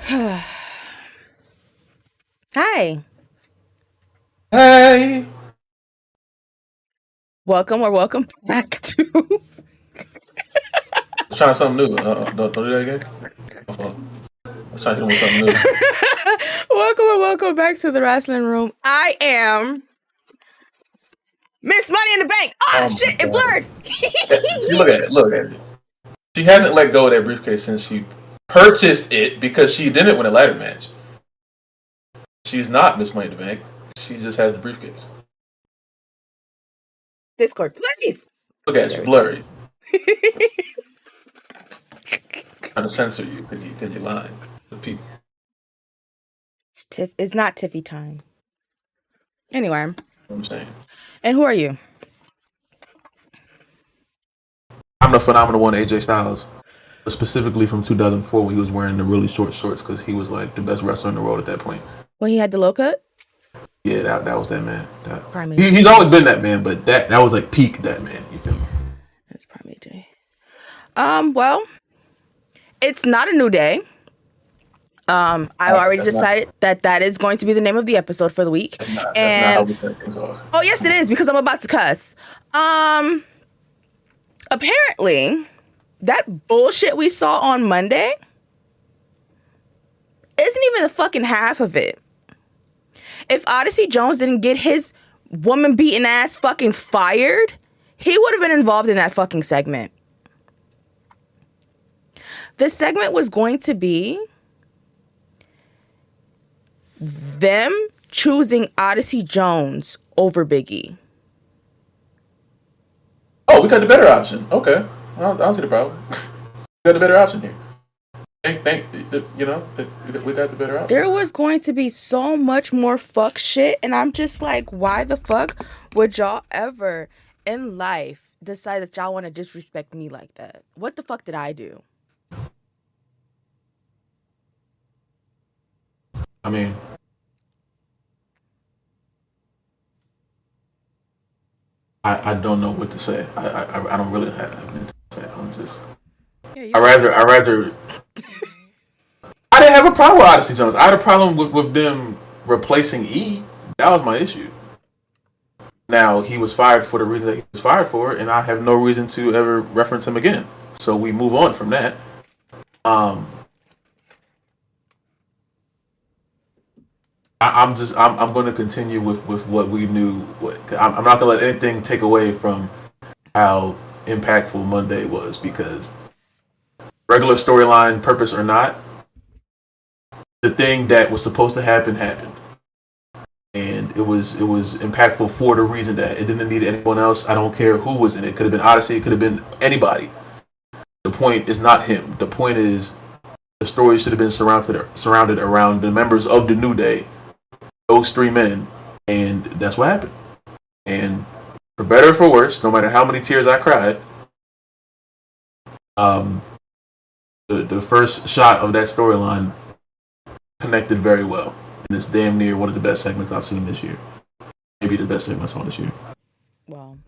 Hi. Hey, Welcome back to let's try something new. Don't do that again. Let's try to hit him with something new. welcome back to the Wrasslin Room. I am Miss Money in the Bank. Oh Oh my shit, it god! blurred. See, look at it. Look at it. She hasn't let go of that briefcase since she purchased it because she didn't win a ladder match. She's not Miss Money in the Bank. She just has the briefcase. Discord, please. Look Okay, at there you, we go. blurry. Trying to censor you because you're lying to people. It's not Tiffy time. Anyway, You know what I'm saying. and who are you? I'm the phenomenal one, AJ Styles. Specifically from 2004 when he was wearing the really short shorts because he was like the best wrestler in the world at that point. When he had the low cut? Yeah, that was that man. Prime He's always been that man, but that was like peak that man. You feel me? That's Prime AJ. Well, it's not a new day. I already decided that is going to be the name of the episode for the week. That's not how we start things off. Oh, yes, it is, because I'm about to cuss. Apparently, that bullshit we saw on Monday isn't even the fucking half of it. If Odyssey Jones didn't get his woman beating ass fucking fired, he would have been involved in that fucking segment. The segment was going to be them choosing Odyssey Jones over Big E. Oh, we got the better option. Okay, I don't see the problem. We got the better option here. We got the better option. There was going to be so much more fuck shit, and I'm just like, why the fuck would y'all ever in life decide that y'all want to disrespect me like that? What the fuck did I do? I mean, I don't know what to say. I don't really have anything to say. I'm just. Yeah, I rather. I didn't have a problem with Odyssey Jones. I had a problem with them replacing E. That was my issue. Now he was fired for the reason that he was fired for, and I have no reason to ever reference him again. So we move on from that. Um, I'm going to continue with what we knew. I'm not going to let anything take away from how impactful Monday was because regular storyline, purpose or not, the thing that was supposed to happen happened, and it was impactful for the reason that it didn't need anyone else. I don't care who was in it. It could have been Odyssey. It could have been anybody. The point is not him. The point is the story should have been surrounded around the members of the New Day, those three men, and that's what happened. And for better or for worse, no matter how many tears I cried, um, the first shot of that storyline connected very well, and it's damn near one of the best segments I've seen this year. Maybe the best segment I saw this year. Well,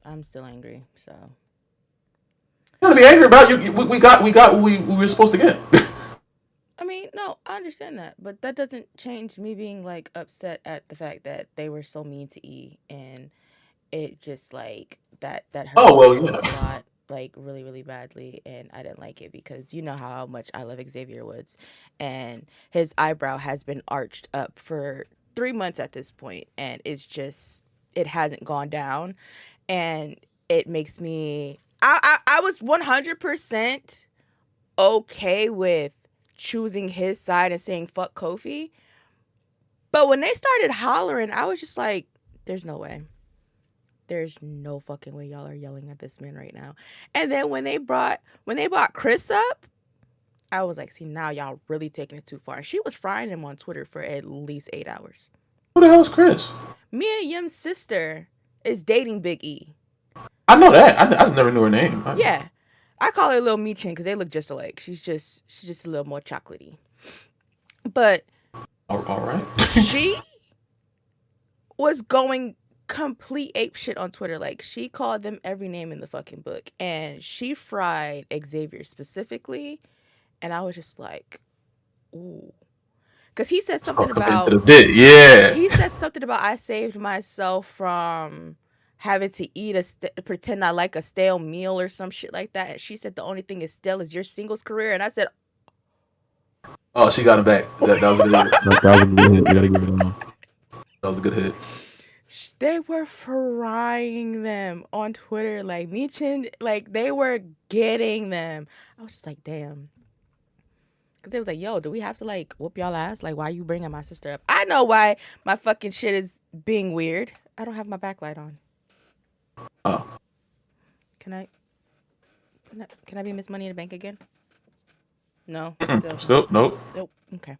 I'm still angry, so. You want to be angry about we got what we were supposed to get. I mean, no, I understand that, but that doesn't change me being like upset at the fact that they were so mean to E, and it just like that hurt Oh my well, soul yeah. a lot, like really, really badly, and I didn't like it because you know how much I love Xavier Woods, and his eyebrow has been arched up for 3 months at this point, and it hasn't gone down, and it makes me. I was 100% okay with choosing his side and saying fuck Kofi. But when they started hollering, I was just like, there's no way. There's no fucking way y'all are yelling at this man right now. And then when they brought Chris up, I was like, see, now y'all really taking it too far. And she was frying him on Twitter for at least 8 hours. Who the hell is Chris? Mia Yim's sister is dating Big E. I know that. I just never knew her name. Yeah. I call her Little Michin because they look just alike. She's just a little more chocolatey. But All right. she was going complete ape shit on Twitter. Like, she called them every name in the fucking book. And she fried Xavier specifically. And I was just like, ooh. Because he said something Talk up into about the bit, yeah. I saved myself from having to eat pretend I like a stale meal or some shit like that. And she said the only thing is stale is your singles career. And I said, Oh, she got him back. That was a good hit. That was a good hit. We gotta give it a no. That was a good hit. they were frying them on Twitter, like Michin, like they were getting them. I was just like, damn. Because they was like, yo, do we have to like whoop y'all ass? Like, why you bringing my sister up? I know why my fucking shit is being weird. I don't have my backlight on. Oh. Can I be Miss Money in the Bank again? No. Still, nope. Nope. Okay.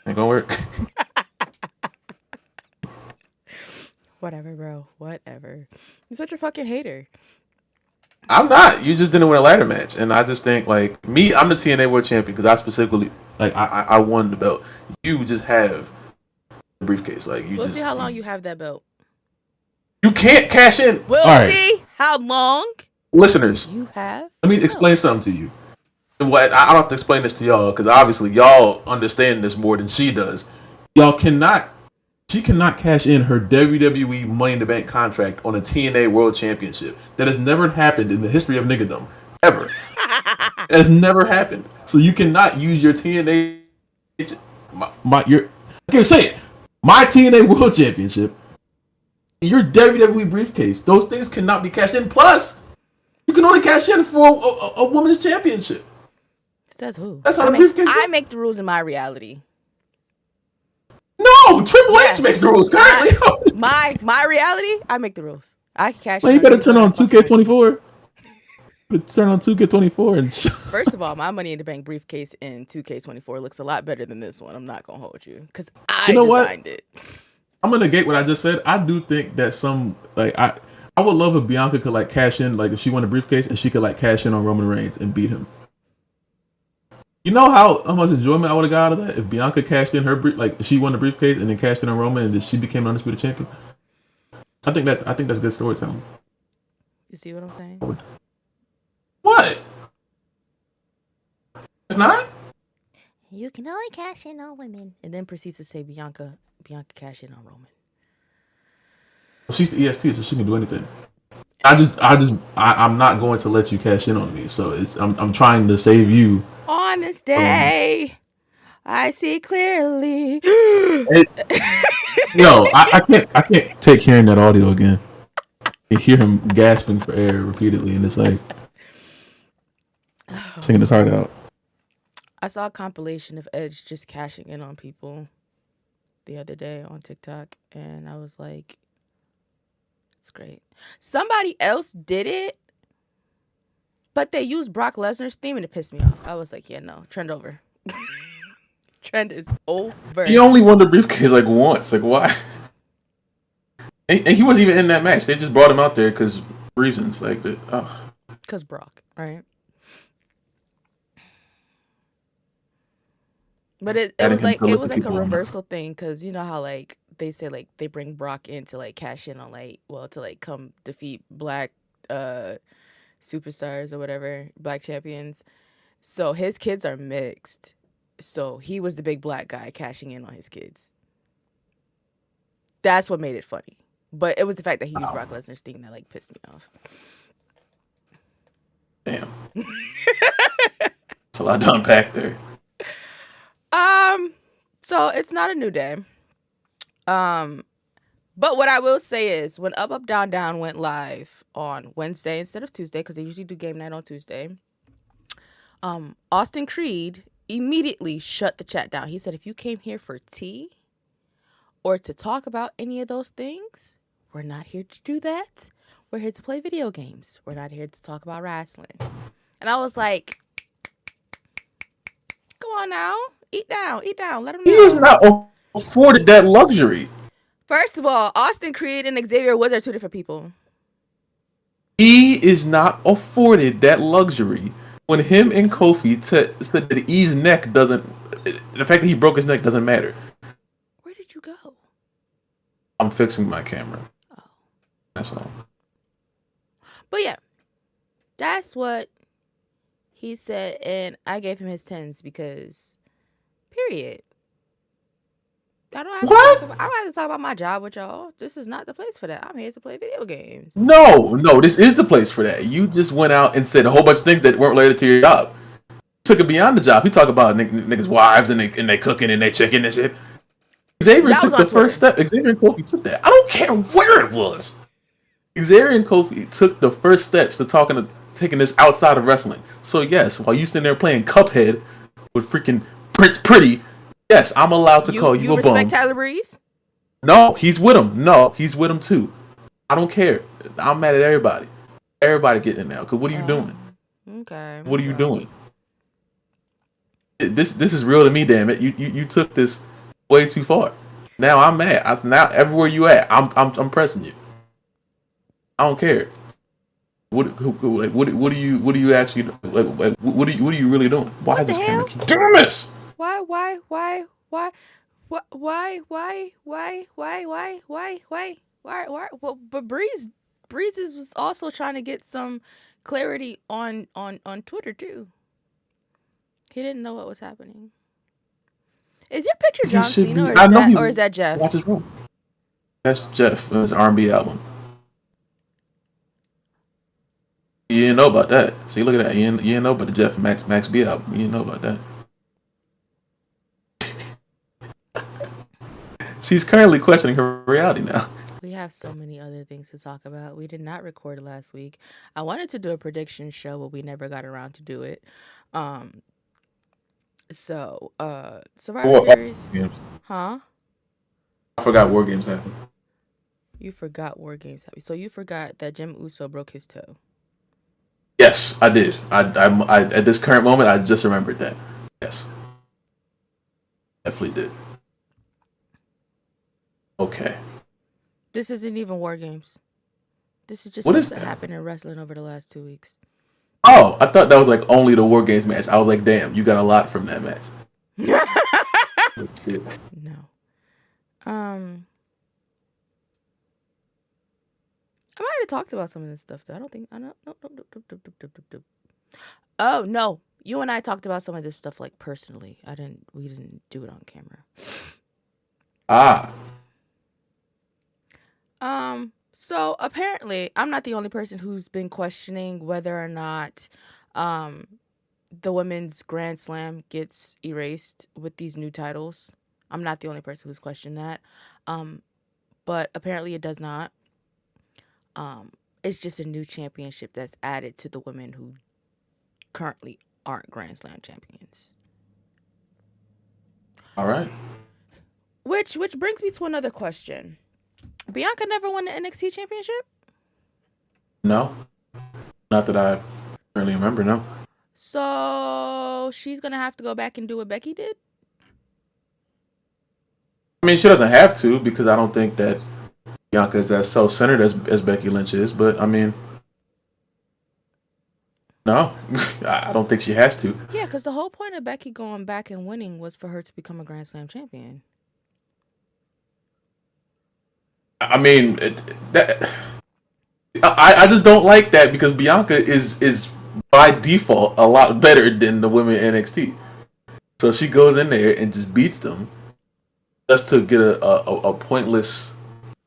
Ain't gonna work. Whatever, bro. Whatever. You're such a fucking hater. I'm not. You just didn't win a ladder match, and I just think like me, I'm the TNA World Champion because I specifically like I won the belt. You just have the briefcase. Like we'll see how long you have that belt. You can't cash in. We'll see how long. Listeners, you have. Let me explain something to you. What I don't have to explain this to y'all because obviously y'all understand this more than she does. Y'all cannot. She cannot cash in her WWE Money in the Bank contract on a TNA World Championship. That has never happened in the history of niggerdom. Ever. It has never happened. So you cannot use your TNA... I can't say it. My TNA World Championship, your WWE briefcase, those things cannot be cashed in. Plus, you can only cash in for a women's championship. Says who? That's how the briefcase I make the rules in my reality. No, Triple H makes the rules currently. My reality, I make the rules. I can cash. You better turn on 2K24. Turn on 2K24 and. First of all, my Money in the Bank briefcase in 2K24 looks a lot better than this one. I'm not gonna hold you because I designed it. I'm gonna negate what I just said. I do think that some like I would love if Bianca could like cash in, like if she won a briefcase and she could like cash in on Roman Reigns and beat him. You know how much enjoyment I would have got out of that if Bianca cashed in her like she won the briefcase and then cashed in on Roman and then she became an undisputed champion. I think that's good storytelling. You see what I'm saying? What? It's not. You can only cash in on women, and then proceeds to say Bianca cash in on Roman. Well, she's the EST, so she can do anything. I'm not going to let you cash in on me. So I'm trying to save you. On this day, I see clearly. Yo, I can't take hearing that audio again. You hear him gasping for air repeatedly, and it's like singing his heart out. I saw a compilation of Edge just cashing in on people the other day on TikTok, and I was like, it's great. Somebody else did it, but they used Brock Lesnar's theme and it pissed me off. I was like, yeah, no, trend over. Trend is over. He only won the briefcase like once. Like, why? And he wasn't even in that match. They just brought him out there because reasons. Like, because Brock, right? But it was like a reversal thing because you know how like they say like they bring Brock in to like cash in on to like come defeat black superstars or whatever, black champions. So his kids are mixed. So he was the big black guy cashing in on his kids. That's what made it funny. But it was the fact that he used Brock Lesnar's thing that like pissed me off. Damn. That's a lot to unpack there. So it's not a new day. But what I will say is when Up Up Down Down went live on Wednesday instead of Tuesday, because they usually do game night on Tuesday, Austin Creed immediately shut the chat down. He said, if you came here for tea or to talk about any of those things, we're not here to do that. We're here to play video games. We're not here to talk about wrestling. And I was like, come on now. Eat down. Let him know. He is not afforded that luxury. First of all, Austin Creed and Xavier Woods are two different people. He is not afforded that luxury. When him and Kofi said that E's neck doesn't... The fact that he broke his neck doesn't matter. Where did you go? I'm fixing my camera. Oh. That's all. But yeah, that's what he said. And I gave him his 10s because Period. I don't have to talk What? about. I don't have to talk about my job with y'all. This is not the place for that. I'm here to play video games. No, this is the place for that. You just went out and said a whole bunch of things that weren't related to your job. Took it beyond the job. You talk about niggas' wives and they cooking and they chicken and shit. Xavier That was took on the first Twitter. step. Xavier and Kofi took that. I don't care where it was. Xavier and Kofi took the first steps to taking this outside of wrestling. So yes, while you sitting there playing Cuphead with freaking Prince Pretty, yes, I'm allowed to call you You a respect bum. Tyler Breeze? No, he's with him. No, he's with him too. I don't care. I'm mad at everybody. Everybody getting it now. Cause what are you doing? Okay. What are you doing? This is real to me. Damn it! You took this way too far. Now I'm mad. Now everywhere you at, I'm pressing you. I don't care. What do you actually like? What are you really doing? Why What is the this camera hell? keep doing this? Why? Well, but Breeze was also trying to get some clarity on Twitter too. He didn't know what was happening. Is your picture He John should Cena be. I know he or is that Jeff? watches wrong. That's Jeff. His R&B album. You didn't know about that. See, look at that. You didn't know about the Jeff Max B album. You didn't know about that. She's currently questioning her reality now. We have so many other things to talk about. We did not record last week. I wanted to do a prediction show, but we never got around to do it. Um, Survivor Series, Games. huh? I forgot War Games happened. You forgot War Games. So you forgot that Jim Uso broke his toe. Yes, I did. I at this current moment, I just remembered that. Yes, definitely did. Okay. This isn't even War Games. This is just What stuff is that that? happened in wrestling over the last 2 weeks. Oh, I thought that was like only the War Games match. I was like, damn, you got a lot from that match. Shit. No. I might have talked about some of this stuff though. I don't think I don't no. Oh no. You and I talked about some of this stuff like personally. We didn't do it on camera. Ah, So apparently I'm not the only person who's been questioning whether or not the women's Grand Slam gets erased with these new titles. I'm not the only person who's questioned that. But apparently it does not. It's just a new championship that's added to the women who currently aren't Grand Slam champions. all right. Which brings me to another question. Bianca never won the NXT championship? No, not that I really remember. No. So she's gonna have to go back and do what Becky did? I mean, she doesn't have to because I don't think that Bianca is as self-centered as Becky Lynch is. But I mean, no, I don't think she has to. Yeah, because the whole point of Becky going back and winning was for her to become a Grand Slam champion. I mean, I just don't like that because Bianca is by default a lot better than the women in NXT. So she goes in there and just beats them just to get a pointless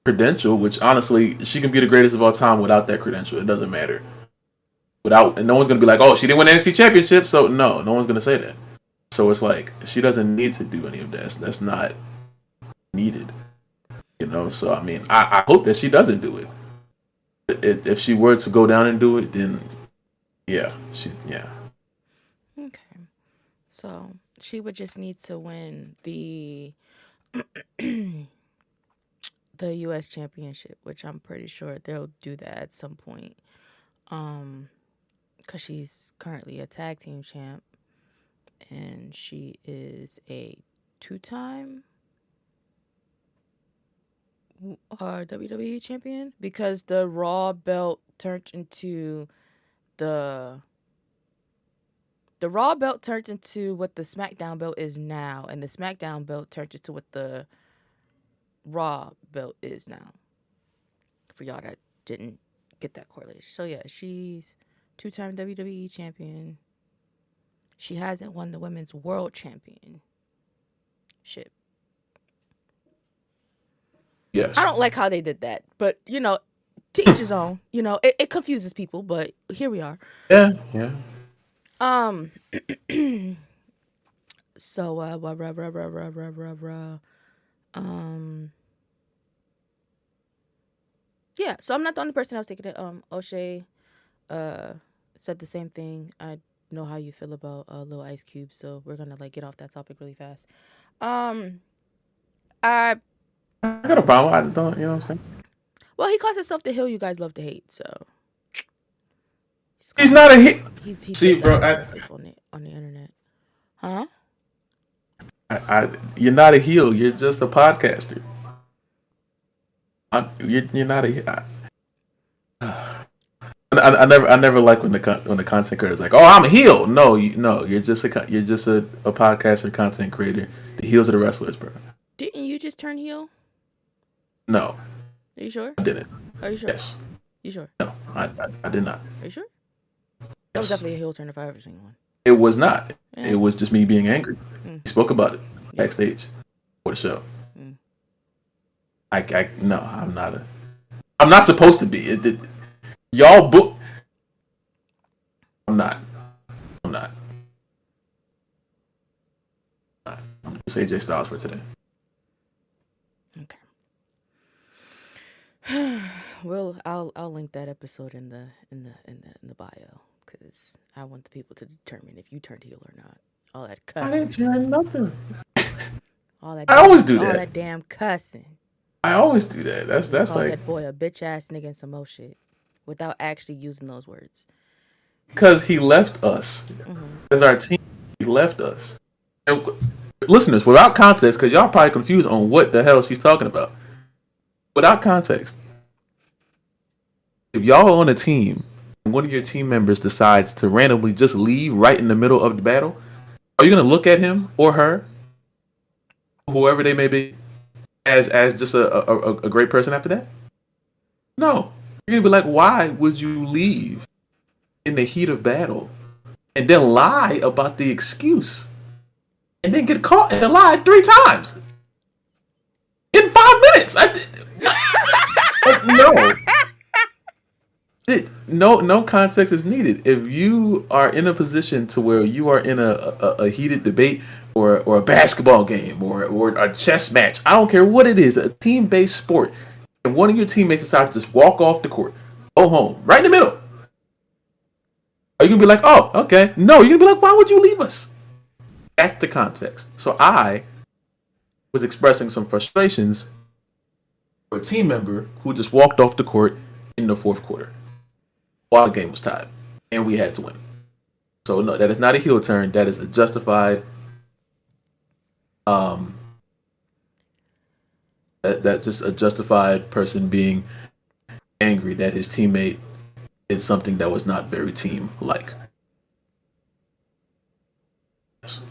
credential, which honestly she can be the greatest of all time without that credential. It doesn't matter. And no one's gonna be like, oh, she didn't win the NXT championship, so no one's gonna say that. So it's like she doesn't need to do any of that. That's not needed. So I mean, I hope that she doesn't do it. If she were to go down and do it, then yeah. Okay. So she would just need to win the the US championship, which I'm pretty sure they'll do that at some point. Because she's currently a tag team champ and she is a 2-time WWE champion because the Raw belt turned into the Raw belt turned into what the Smackdown belt is now, and the Smackdown belt turned into what the Raw belt is now. For y'all that didn't get that correlation. So yeah, she's 2-time WWE champion. She hasn't won the women's world champion. Shit. Yes. I don't like how they did that, but to each his own. It confuses people, but here we are. Yeah. Yeah. Um. So rah, rah, rah, rah, rah, rah, rah, rah. um. Yeah. So I'm not the only person that was taking it. O'Shea, uh, said the same thing. I know how you feel about Lil Ice Cube, so we're gonna get off that topic really fast. Um. I I got a problem. I don't. You know what I'm saying? Well, he calls himself the hill you guys love to hate, so He's not a hit. he See, said that bro. all over the place on the internet. Huh? You're not a heel. You're just a podcaster. You're not a. I never like when the content creator is like, oh, I'm a heel. No, you're just a podcaster, content creator. The heels are the wrestlers, bro. Didn't you just turn heel? No, Are you sure? I didn't. Are you sure? Yes. You sure? No, I did not. Are you sure? That was Yes. definitely a heel turn if I ever seen one. It was not. Yeah. It was just me being angry. Mm. We spoke about it Yeah. backstage for the show. Mm. No, I'm not a. I'm not supposed to be. Y'all book. I'm not. I'm not. I'm just AJ Styles for today. Okay. Well, I'll link that episode in the bio because I want the people to determine if you turned heel or not. All that cussing. I didn't turn nothing. I always do that. All that damn cussing. I always do that. That's Call like that boy a bitch ass nigga and some more shit without actually using those words. because he left us as our team. He left us. And listeners, without context, because y'all probably confused on what the hell she's talking about. Without context, if y'all are on a team and one of your team members decides to randomly just leave right in the middle of the battle, are you going to look at him or her, whoever they may be, as just a great person after that? No. You're going to be like, why would you leave in the heat of battle and then lie about the excuse and then get caught and lie 3 times in 5 minutes? No context is needed. If you are in a position to where you are in a heated debate or a basketball game or a chess match, I don't care what it is, a team-based sport, and one of your teammates decides to just walk off the court, go home, right in the middle, are you going to be like, oh, okay? No, you're going to be like, why would you leave us? That's the context. So I was expressing some frustrations for a team member who just walked off the court in the 4th quarter while the game was tied, and we had to win. So no, that is not a heel turn. That is a justified. That just a justified person being angry that his teammate did something that was not very team-like. Yes.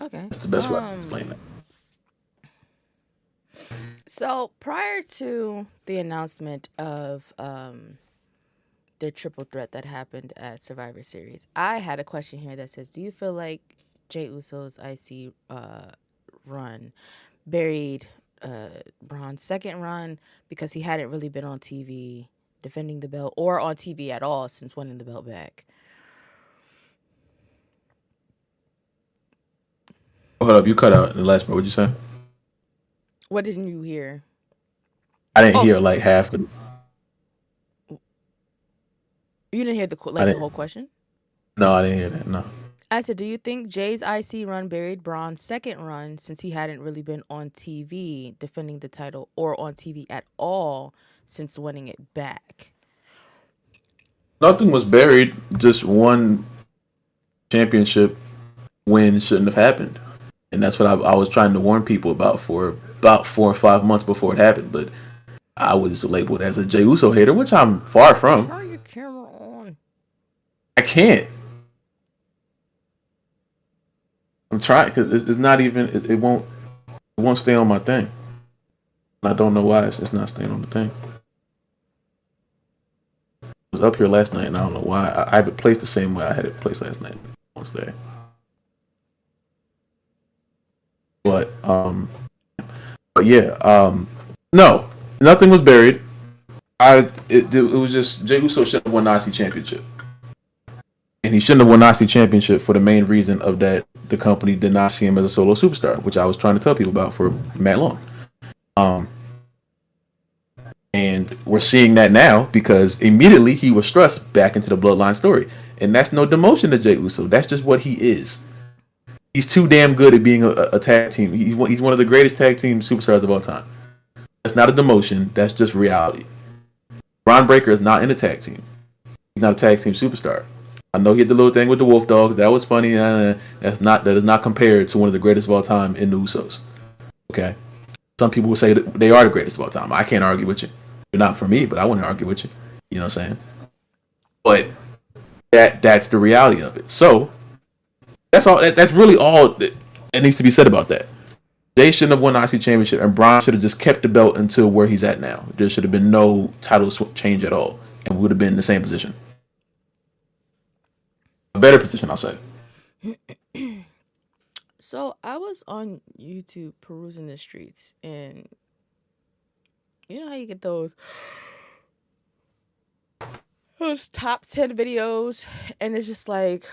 Okay. That's the best way to explain that. So prior to the announcement of the triple threat that happened at Survivor Series, I had a question here that says, do you feel like Jey Uso's IC run buried Braun's second run because he hadn't really been on TV defending the belt or on TV at all since winning the belt back? Hold up, you cut out in the last part. What'd you say? What didn't you hear? I didn't hear like half of it. You didn't hear the whole question? No, I didn't hear that. No. I said, do you think Jay's IC run buried Braun's second run since he hadn't really been on TV defending the title or on TV at all since winning it back? Nothing was buried. Just one championship win shouldn't have happened. And that's what I was trying to warn people about for about 4 or 5 months before it happened. But I was labeled as a Jey Uso hater, which I'm far from. Turn your camera on. I can't. I'm trying because it's not even. It won't stay on my thing. I don't know why it's not staying on the thing. I was up here last night, and I don't know why. I have it placed the same way I had it placed last night. It won't stay. But yeah, no, nothing was buried. It was just Jey Uso should have won the IC championship, and he shouldn't have won the IC championship for the main reason of that the company did not see him as a solo superstar, which I was trying to tell people about for mad long. And we're seeing that now because immediately he was thrust back into the Bloodline story, and that's no demotion to Jey Uso. That's just what he is. He's too damn good at being a tag team. He's one of the greatest tag team superstars of all time. That's not a demotion. That's just reality. Ron Breakker is not in a tag team. He's not a tag team superstar. I know he had the little thing with the Wolf Dogs. That was funny. That is not compared to one of the greatest of all time in the Usos. Okay. Some people will say that they are the greatest of all time. I can't argue with you. You're not for me, but I wouldn't argue with you. You know what I'm saying? But that's the reality of it. So that's all. That's really all that needs to be said about that. Jay shouldn't have won the IC championship, and Braun should have just kept the belt until where he's at now. There should have been no title change at all, and we would have been in the same position. A better position, I'll say. So I was on YouTube perusing the streets, and you know how you get those top 10 videos, and it's just like,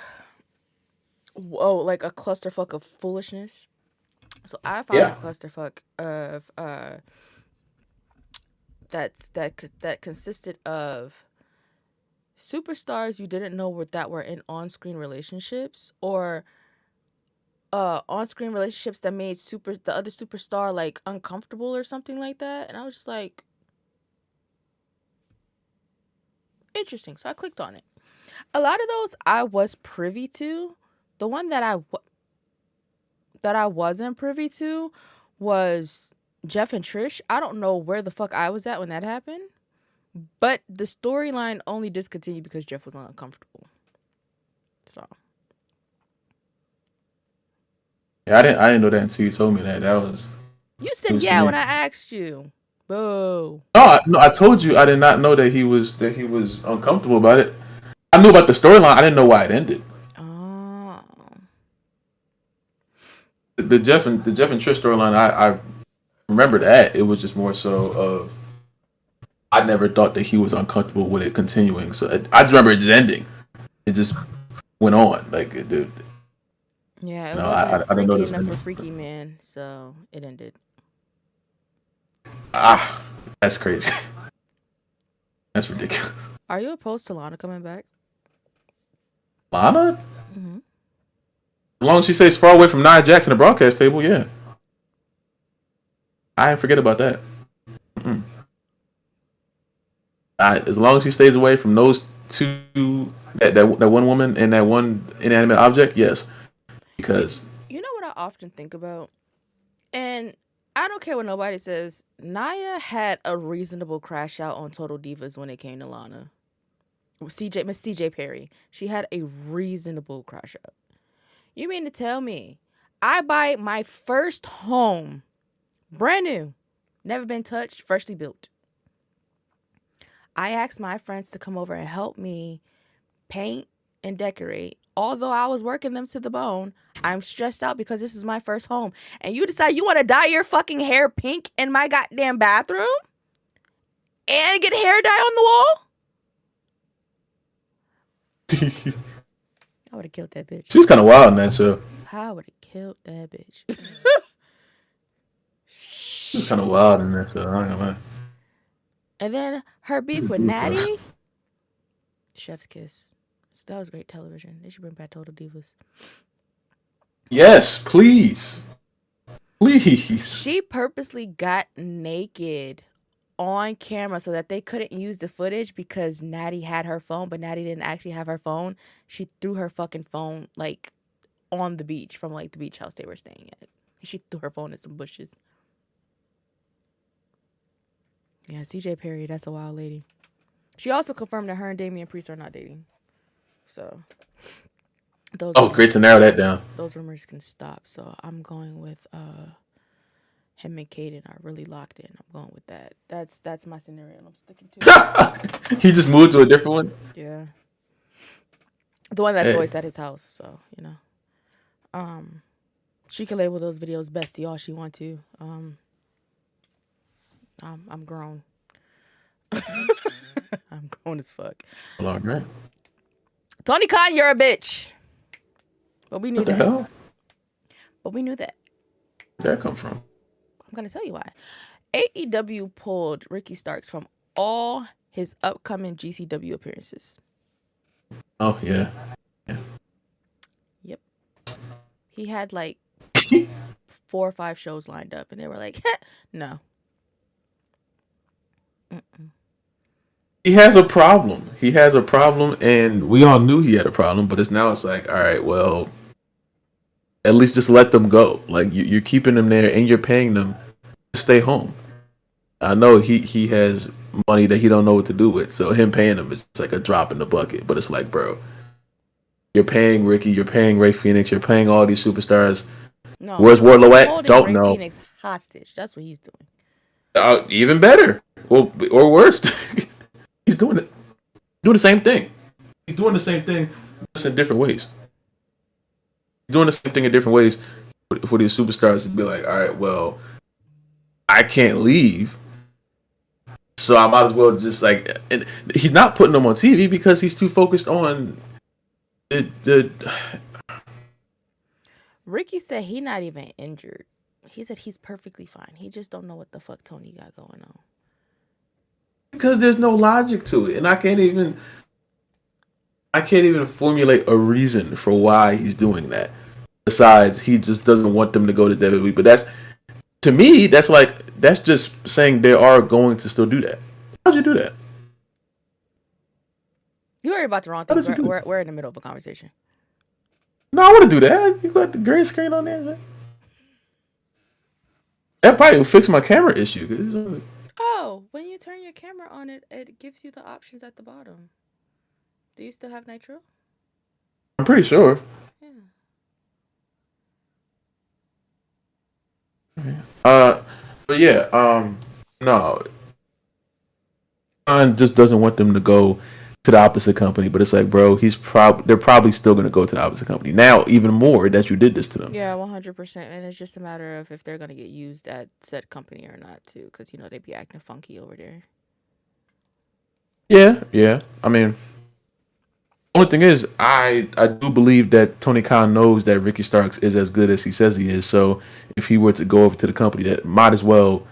whoa, like a clusterfuck of foolishness. So I found a clusterfuck of that consisted of superstars you didn't know that were in on-screen relationships, or on-screen relationships that made the other superstar like uncomfortable or something like that. And I was just like, interesting. So I clicked on it. A lot of those I was privy to. The one that I wasn't privy to was Jeff and Trish. I don't know where the fuck I was at when that happened, but the storyline only discontinued because Jeff was uncomfortable. So yeah, I didn't know that until you told me that. That was you said yeah when I asked you. Boo. No, I told you I did not know that he was uncomfortable about it. I knew about the storyline. I didn't know why it ended. Oh. The Jeff and Trish storyline, I remember that. It was just more so of I never thought that he was uncomfortable with it continuing. So I just remember it just ending. It just went on like it did. Yeah, it wasn't freaky enough for Freaky Man, so it ended. That's crazy. That's ridiculous. Are you opposed to Lana coming back? Lana? Mm-hmm. As long as she stays far away from Nia Jax in the broadcast table, yeah. I didn't forget about that. As long as she stays away from those two, that one woman and that one inanimate object, yes. Because you know what I often think about? And I don't care what nobody says. Nia had a reasonable crash out on Total Divas when it came to Lana. Miss CJ Perry. She had a reasonable crash out. You mean to tell me I buy my first home, brand new, never been touched, freshly built. I asked my friends to come over and help me paint and decorate. Although I was working them to the bone, I'm stressed out because this is my first home. And you decide you want to dye your fucking hair pink in my goddamn bathroom? And get hair dye on the wall? I would have killed that bitch. She's kind of wild in that show. I would have killed that bitch. She's kind of wild in that show. I ain't gonna lie. And then her beef with Natty. Chef's kiss. So that was great television. They should bring back Total Divas. Yes, please. Please. She purposely got naked on camera so that they couldn't use the footage because Natty had her phone, but Natty didn't actually have her phone. She threw her fucking phone like on the beach from like the beach house they were staying at. She threw her phone in some bushes. Yeah, CJ Perry, that's a wild lady. She also confirmed that her and Damian Priest are not dating. So great to narrow that down. Those rumors can stop. So I'm going with him and Kaden are really locked in. I'm going with that. That's my scenario I'm sticking to. He just moved to a different one? Yeah. The one that's always at his house, so, you know. She can label those videos bestie all she want to. I'm grown. I'm grown as fuck. All right. Tony Khan, you're a bitch. But we knew What the that. hell? But we knew that. Where'd that come from? I'm gonna tell you why. AEW pulled Ricky Starks from all his upcoming GCW appearances. Oh yeah. Yep. He had like 4 or 5 shows lined up, and they were like, no. Mm-mm. He has a problem. He has a problem, and we all knew he had a problem. But it's like, all right, well, at least just let them go. Like you're keeping them there, and you're paying them to stay home. I know he has money that he don't know what to do with, so him paying him is just like a drop in the bucket. But it's like, bro, you're paying Ricky, you're paying Ray Phoenix, you're paying all these superstars. No. Where's Wardlow He's at? holding Don't Ray know. Phoenix hostage. That's what he's doing. Even better, well, or worse, he's doing the same thing. He's doing the same thing, just in different ways. He's doing the same thing in different ways for these superstars to be like, all right, well, I can't leave, so I might as well just like. And he's not putting them on TV because he's too focused on the. Ricky said he not even injured. He said he's perfectly fine. He just don't know what the fuck Tony got going on. Because there's no logic to it, and I can't even formulate a reason for why he's doing that. Besides, he just doesn't want them to go to WWE. But that's, to me, that's just saying they are going to still do that. How'd you do that? You worry about the wrong things. We're in the middle of a conversation. No, I want to do that. You got the gray screen on there. Right? That probably will fix my camera issue. Oh, when you turn your camera on, it gives you the options at the bottom. Do you still have Nitro? I'm pretty sure. Yeah. But yeah, no. John just doesn't want them to go to the opposite company, but it's like, bro, they're probably still going to go to the opposite company now, even more that you did this to them. Yeah, 100%, and it's just a matter of if they're going to get used at said company or not, too, because they be acting funky over there. Yeah. I mean, only thing is, I do believe that Tony Khan knows that Ricky Starks is as good as he says he is. So if he were to go over to the company, that might as well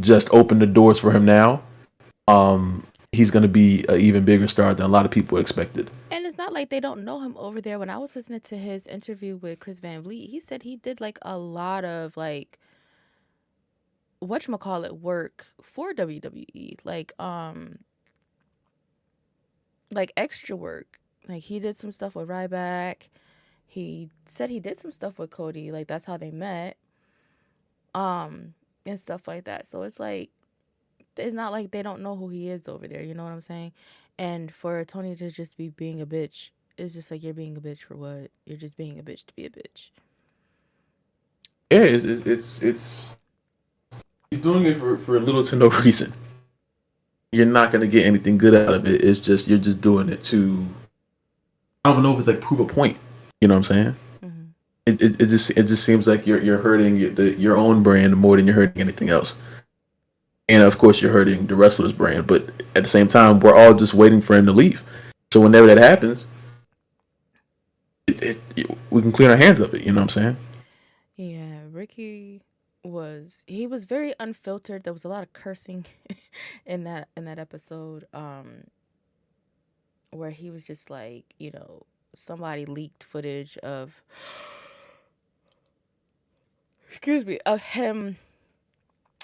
just open the doors for him now. He's going to be an even bigger star than a lot of people expected. And it's not like they don't know him over there. When I was listening to his interview with Chris Van Vliet, he said he did like a lot of like whatchamacallit work for WWE. Like extra work. Like he did some stuff with Ryback. He said he did some stuff with Cody. Like that's how they met. And stuff like that. So it's like it's not like they don't know who he is over there, you know what I'm saying? And for Tony to just be being a bitch, it's just like, you're being a bitch for what? You're just being a bitch to be a bitch. Yeah, it's he's doing it for little to no reason. You're not gonna get anything good out of it. It's just you're just doing it to, I don't know if it's like prove a point. You know what I'm saying? Mm-hmm. It just seems like you're hurting your own brand more than you're hurting anything else. And of course, you're hurting the wrestler's brand. But at the same time, we're all just waiting for him to leave. So whenever that happens, we can clean our hands of it. You know what I'm saying? Yeah, Ricky was very unfiltered. There was a lot of cursing in that episode, where he was just like, somebody leaked footage of of him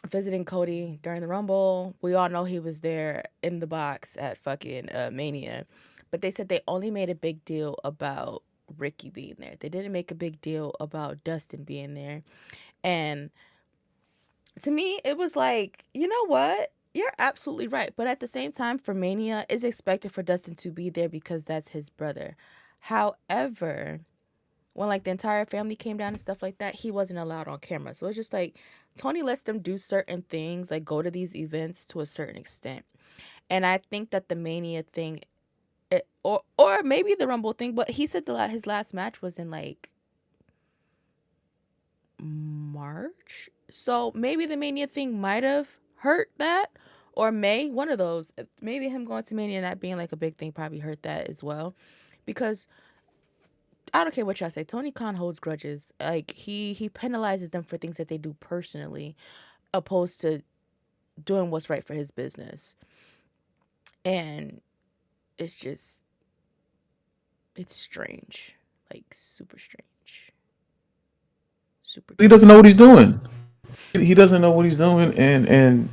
visiting Cody during the Rumble. We all know he was there in the box at fucking Mania. But they said they only made a big deal about Ricky being there. They didn't make a big deal about Dustin being there. And to me, it was like, you know what? You're absolutely right. But at the same time, for Mania, it's expected for Dustin to be there because that's his brother. However, when like the entire family came down and stuff like that, he wasn't allowed on camera. So it's just like Tony lets them do certain things, like go to these events to a certain extent. And I think that the Mania thing, or maybe the Rumble thing, but he said his last match was in like March. So maybe the Mania thing might have hurt that. Or May, one of those. Maybe him going to Mania and that being like a big thing probably hurt that as well. Because I don't care what y'all say. Tony Khan holds grudges. Like he penalizes them for things that they do personally, opposed to doing what's right for his business. And it's just, it's strange, like super strange, super. He doesn't know what he's doing. He doesn't know what he's doing, and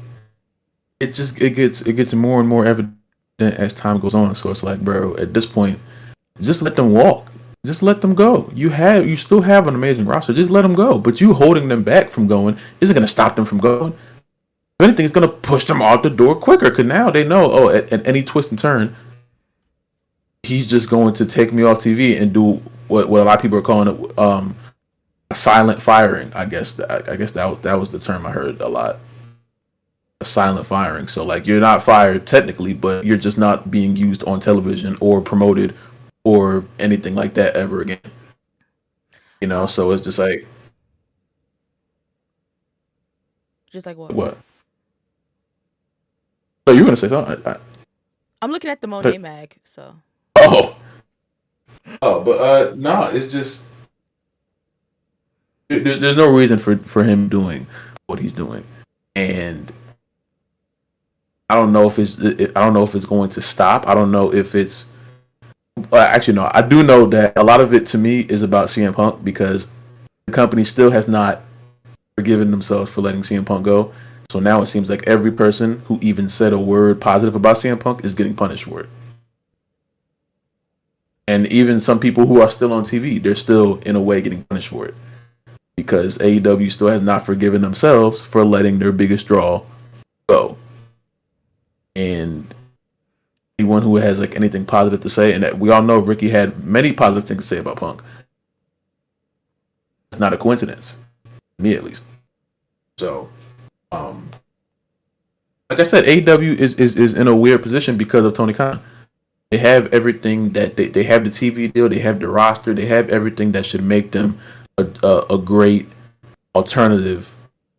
it gets more and more evident as time goes on. So it's like, bro, at this point, just let them walk. Just let them go. You still have an amazing roster. Just let them go. But you holding them back from going isn't going to stop them from going. If anything, it's going to push them out the door quicker. Because now they know, oh, at any twist and turn, he's just going to take me off TV and do what a lot of people are calling it, a silent firing. I guess that was the term I heard a lot. A silent firing. So like you're not fired technically, but you're just not being used on television or promoted or anything like that ever again. You know, so it's just like what? What? So you were gonna say something? I'm looking at the Monet mag. So. Oh, but no, it's just there's no reason for him doing what he's doing, and I don't know if it's going to stop. I don't know if it's actually no. I do know that a lot of it to me is about CM Punk because the company still has not forgiven themselves for letting CM Punk go. So now it seems like every person who even said a word positive about CM Punk is getting punished for it. And even some people who are still on TV, they're still in a way getting punished for it. Because AEW still has not forgiven themselves for letting their biggest draw go. And anyone who has like anything positive to say, and that we all know Ricky had many positive things to say about Punk. It's not a coincidence. Me at least. So, like I said, AEW is in a weird position because of Tony Khan. They have everything that they have the TV deal, they have the roster, they have everything that should make them a great alternative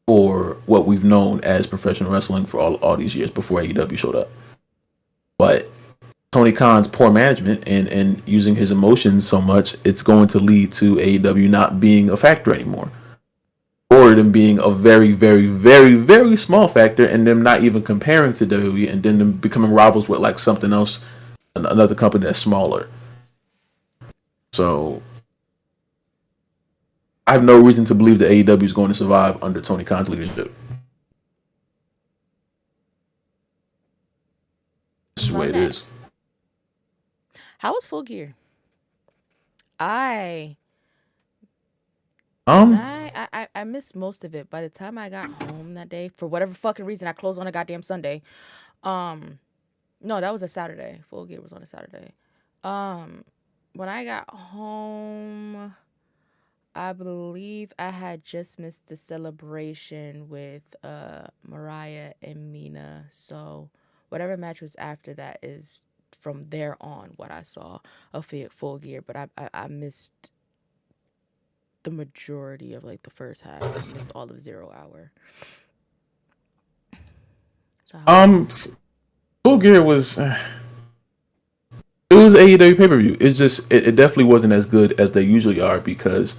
for what we've known as professional wrestling for all these years before AEW showed up. But Tony Khan's poor management and using his emotions so much, it's going to lead to AEW not being a factor anymore. Or them being a very, very, very, very small factor and them not even comparing to WWE and then them becoming rivals with like something else, another company that's smaller. So I have no reason to believe that AEW is going to survive under Tony Khan's leadership. This is the way it is. How was Full Gear? I missed most of it. By the time I got home that day, for whatever fucking reason, I closed on a goddamn Sunday. No, that was a Saturday. Full Gear was on a Saturday. When I got home, I believe I had just missed the celebration with Mariah and Mina. So whatever match was after that is from there on what I saw of Full Gear. But I missed the majority of like the first half. I missed all of 0 Hour. So Full Gear was it was AEW pay-per-view. It's just it definitely wasn't as good as they usually are because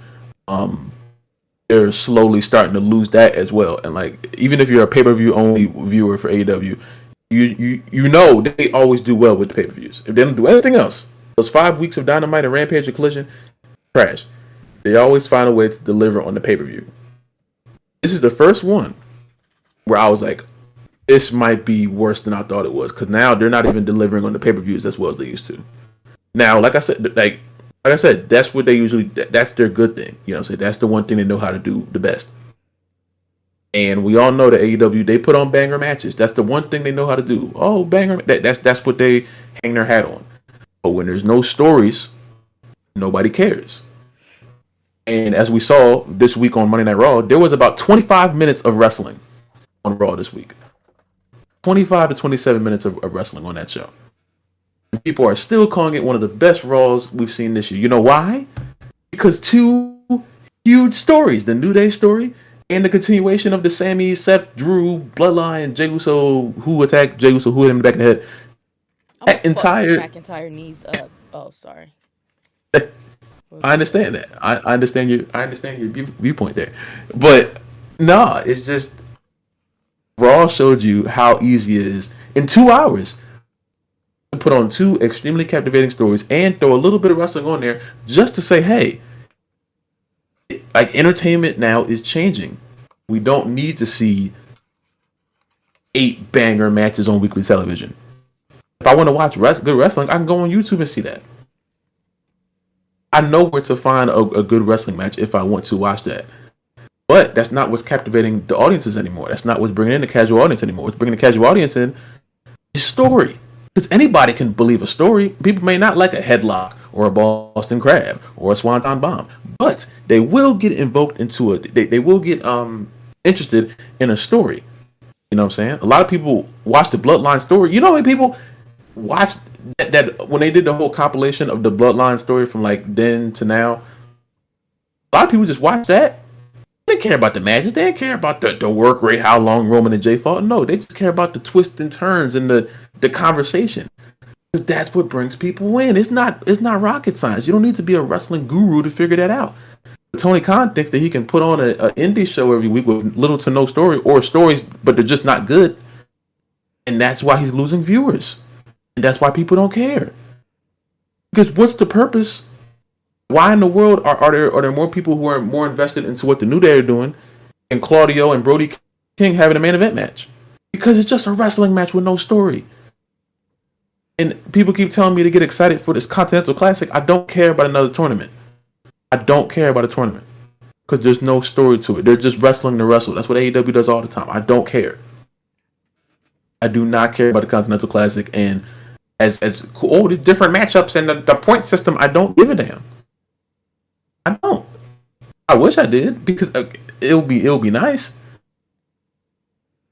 they're slowly starting to lose that as well. And like even if you're a pay-per-view only viewer for AEW, you know they always do well with the pay-per-views. If they don't do anything else, those 5 weeks of Dynamite and Rampage and Collision, trash. They always find a way to deliver on the pay-per-view. This is the first one where I was like, this might be worse than I thought it was because now they're not even delivering on the pay-per-views as well as they used to. Now, like I said, that's what they usually. That's their good thing. You know, so that's the one thing they know how to do the best. And we all know that AEW they put on banger matches. That's the one thing they know how to do. Oh, banger! That's what they hang their hat on. But when there's no stories, nobody cares. And as we saw this week on Monday Night Raw, there was about 25 minutes of wrestling on Raw this week. 25 to 27 minutes of wrestling on that show. And people are still calling it one of the best Raws we've seen this year. You know why? Because two huge stories. The New Day story and the continuation of the Sammy, Seth, Drew, Bloodline, Jey Uso, who attacked Jey Uso, who hit him back in the head. I'm gonna That fuck Drew entire McIntyre knees up. Oh, sorry. We'll I get to understand that. that. I understand your viewpoint there. But no, it's just Raw showed you how easy it is in 2 hours to put on two extremely captivating stories and throw a little bit of wrestling on there just to say, hey, like entertainment now is changing. We don't need to see 8 banger matches on weekly television. If I want to watch good wrestling, I can go on YouTube and see that. I know where to find a good wrestling match if I want to watch that. But that's not what's captivating the audiences anymore. That's not what's bringing in the casual audience anymore. What's bringing the casual audience in is story. Because anybody can believe a story. People may not like a headlock or a Boston Crab or a Swanton Bomb, but they will get invoked into it. They will get interested in a story. You know what I'm saying? A lot of people watch the Bloodline story. You know how many people watched that when they did the whole compilation of the Bloodline story from like then to now? A lot of people just watch that. They didn't care about the matches. They didn't care about the work rate, how long Roman and Jay fought. No, they just care about the twists and turns and the conversation. Because that's what brings people in. It's not rocket science. You don't need to be a wrestling guru to figure that out. Tony Khan thinks that he can put on an indie show every week with little to no story or stories, but they're just not good. And that's why he's losing viewers. And that's why people don't care. Because what's the purpose? Why in the world are there more people who are more invested into what the New Day are doing and Claudio and Brody King having a main event match? Because it's just a wrestling match with no story. And people keep telling me to get excited for this Continental Classic. I don't care about another tournament. I don't care about a tournament. Because there's no story to it. They're just wrestling to wrestle. That's what AEW does all the time. I don't care. I do not care about the Continental Classic. And as cool, the different matchups and the point system, I don't give a damn. I don't. I wish I did because it'll be nice,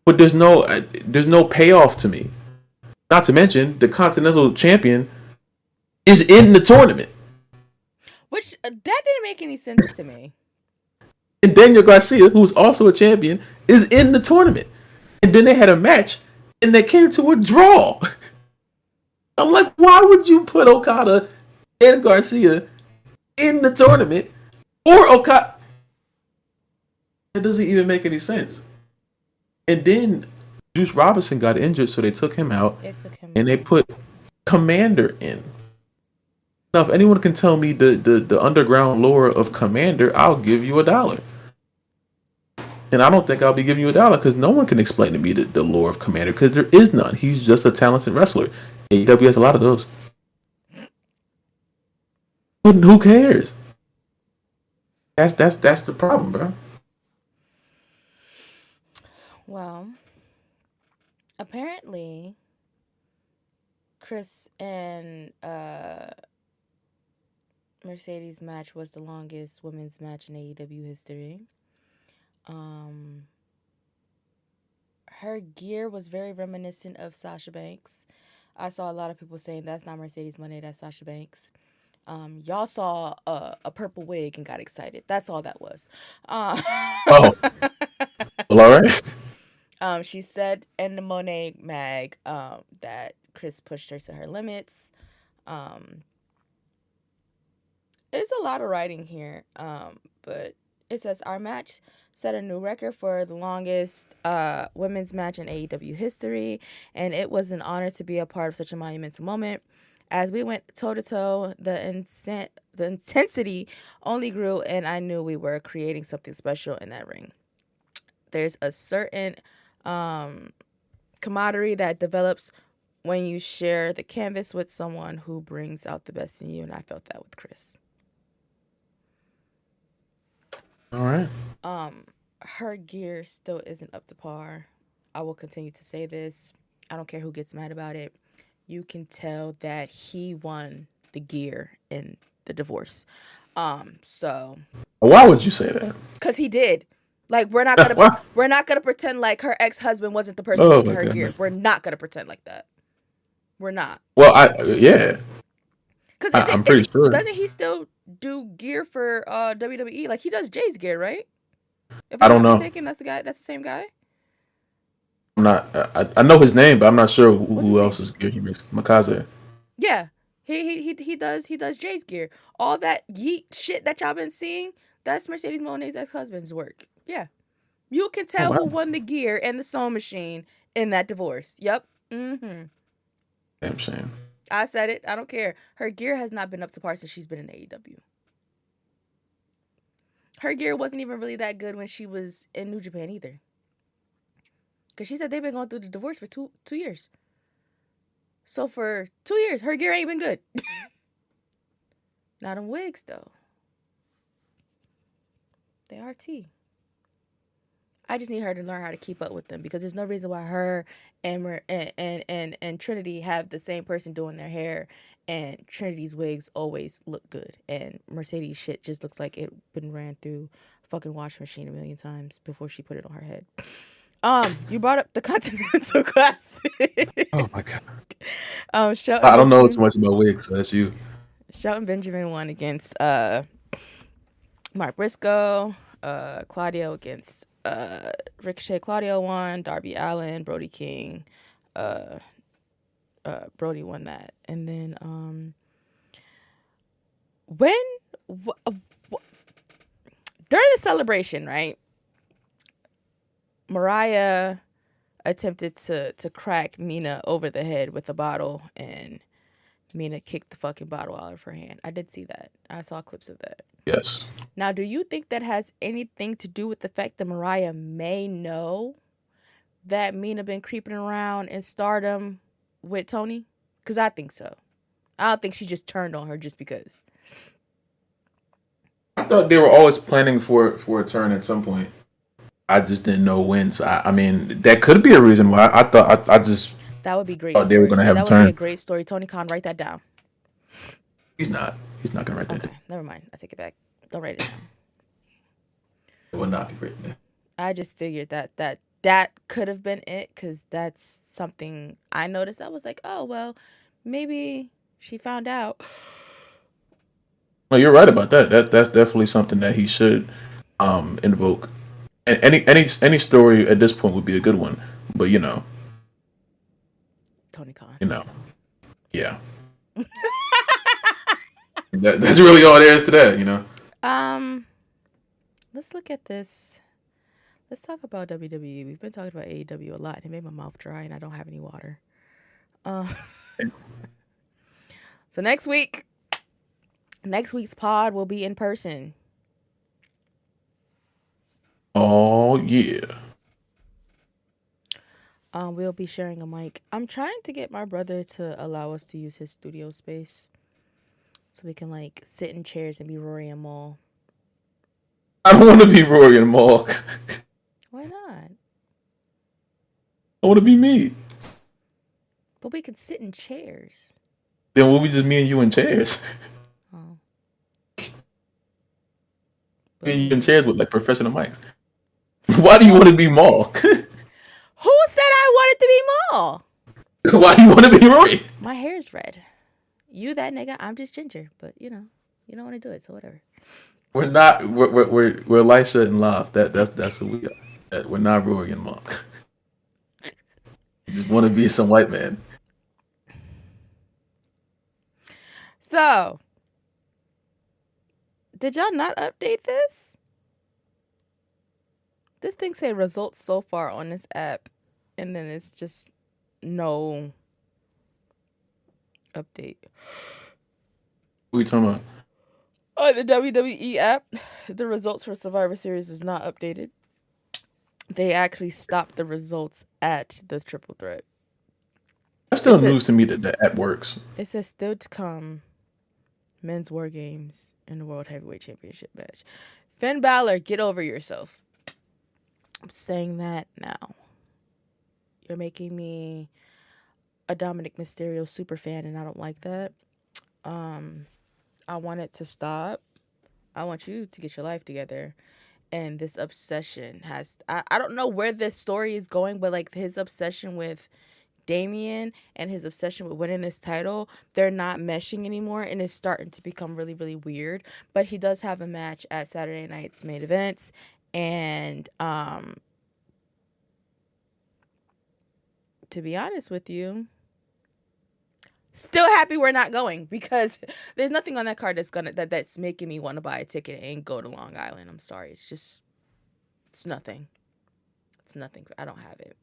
but there's no payoff to me. Not to mention the Continental Champion is in the tournament, which that didn't make any sense to me. And Daniel Garcia, who's also a champion, is in the tournament. And then they had a match, and they came to a draw. I'm like, why would you put Okada and Garcia in the tournament or Okada? It doesn't even make any sense. And then Juice Robinson got injured, so they took him out. And they put Commander in. Now, if anyone can tell me the underground lore of Commander, I'll give you $1. And I don't think I'll be giving you $1 because no one can explain to me the lore of Commander because there is none. He's just a talented wrestler. AEW has a lot of those. But who cares? That's the problem, bro. Well, apparently, Chris and Mercedes match was the longest women's match in AEW history. Her gear was very reminiscent of Sasha Banks. I saw a lot of people saying that's not Mercedes Moné, that's Sasha Banks. Y'all saw a purple wig and got excited. That's all that was. Oh, well, all right. She said in the Monet mag that Chris pushed her to her limits. It's a lot of writing here, but it says our match set a new record for the longest women's match in AEW history, and it was an honor to be a part of such a monumental moment. As we went toe-to-toe, the intensity only grew, and I knew we were creating something special in that ring. There's a certain camaraderie that develops when you share the canvas with someone who brings out the best in you, and I felt that with Chris. All right. Her gear still isn't up to par. I will continue to say this. I don't care who gets mad about it. You can tell that he won the gear in the divorce. So why would you say that? Because he did. Like we're not gonna pretend like her ex-husband wasn't the person making her gear. We're not gonna pretend like that. We're not. Well, yeah. Because I'm pretty sure. doesn't he still do gear for WWE? Like he does Jay's gear, right? If I I'm don't not know. mistaken, that's the guy. That's the same guy. I'm not. I know his name, but I'm not sure What's his who name? else's gear he makes. Makaze. Yeah, he does Jay's gear. All that yeet shit that y'all been seeing, that's Mercedes Moné's ex-husband's work. Yeah, you can Oh tell wow. who won the gear and the sewing machine in that divorce. Yep. Damn shame. I said it. I don't care. Her gear has not been up to par since she's been in AEW. Her gear wasn't even really that good when she was in New Japan either. Because she said they've been going through the divorce for two years. So for 2 years, her gear ain't been good. Not in wigs though. They are tea. I just need her to learn how to keep up with them because there's no reason why her and Trinity have the same person doing their hair, and Trinity's wigs always look good, and Mercedes shit just looks like it been ran through a fucking washing machine a million times before she put it on her head. You brought up the Continental Classic. Oh my god. Shelton I don't know too Benjamin. much about wigs, so that's you. Shelton Benjamin won against Mark Briscoe. Claudio against Ricochet. Claudio won. Darby Allin, Brody King. Brody won that. And then when during the celebration, right? Mariah attempted to crack Mina over the head with a bottle, and Mina kicked the fucking bottle out of her hand. I did see that. I saw clips of that. Yes. Now, do you think that has anything to do with the fact that Mariah may know that Mina been creeping around in Stardom with Tony? Because I think so. I don't think she just turned on her just because. I thought they were always planning for a turn at some point. I just didn't know when. So I mean, that could be a reason why. I thought I just That would be a great thought they were story. gonna have a That would be a turn. great story. Tony Khan, write that down. He's not. He's not gonna write that Okay, down. never mind. I take it back. Don't write it down. It will not be written down. I just figured that could have been it because that's something I noticed. I was like, oh, well, maybe she found out. Well, you're right about that. That's definitely something that he should invoke. And any story at this point would be a good one. But Tony Khan. Yeah. That's really all there is to that. Let's look at this. Let's talk about WWE. We've been talking about AEW a lot, and it made my mouth dry, and I don't have any water. So next week's pod will be in person. Oh yeah. We'll be sharing a mic. I'm trying to get my brother to allow us to use his studio space, so we can like sit in chairs and be Rory and Maul. I don't want to be Rory and Maul. Why not? I want to be me. But we could sit in chairs. Then we'll be just me and you in chairs. Oh. Me and you in chairs with like professional mics. Why do you want to be Maul? Who said I wanted to be Maul? Why do you want to be Rory? My hair's red. You that nigga, I'm just ginger. But you don't want to do it, so whatever. We're not. We're Elisha and Love. That's who we are. We're not Rory and Maul. Just want to be some white man. So, did y'all not update this? This thing say results so far on this app, and then it's just no update. What are you talking about? On the WWE app, the results for Survivor Series is not updated. They actually stopped the results at the triple threat. That's still news to me that the app works. It says still to come, men's war games and the World Heavyweight Championship match. Finn Balor, get over yourself. I'm saying that now. You're making me a Dominic Mysterio super fan, and I don't like that. I want it to stop. I want you to get your life together. And this obsession has... I don't know where this story is going, but like his obsession with Damian and his obsession with winning this title, they're not meshing anymore, and it's starting to become really, really weird. But he does have a match at Saturday night's main events, and to be honest with you, still happy we're not going, because there's nothing on that card that's making me want to buy a ticket and go to Long Island. I'm sorry, it's nothing. It's nothing. I don't have it.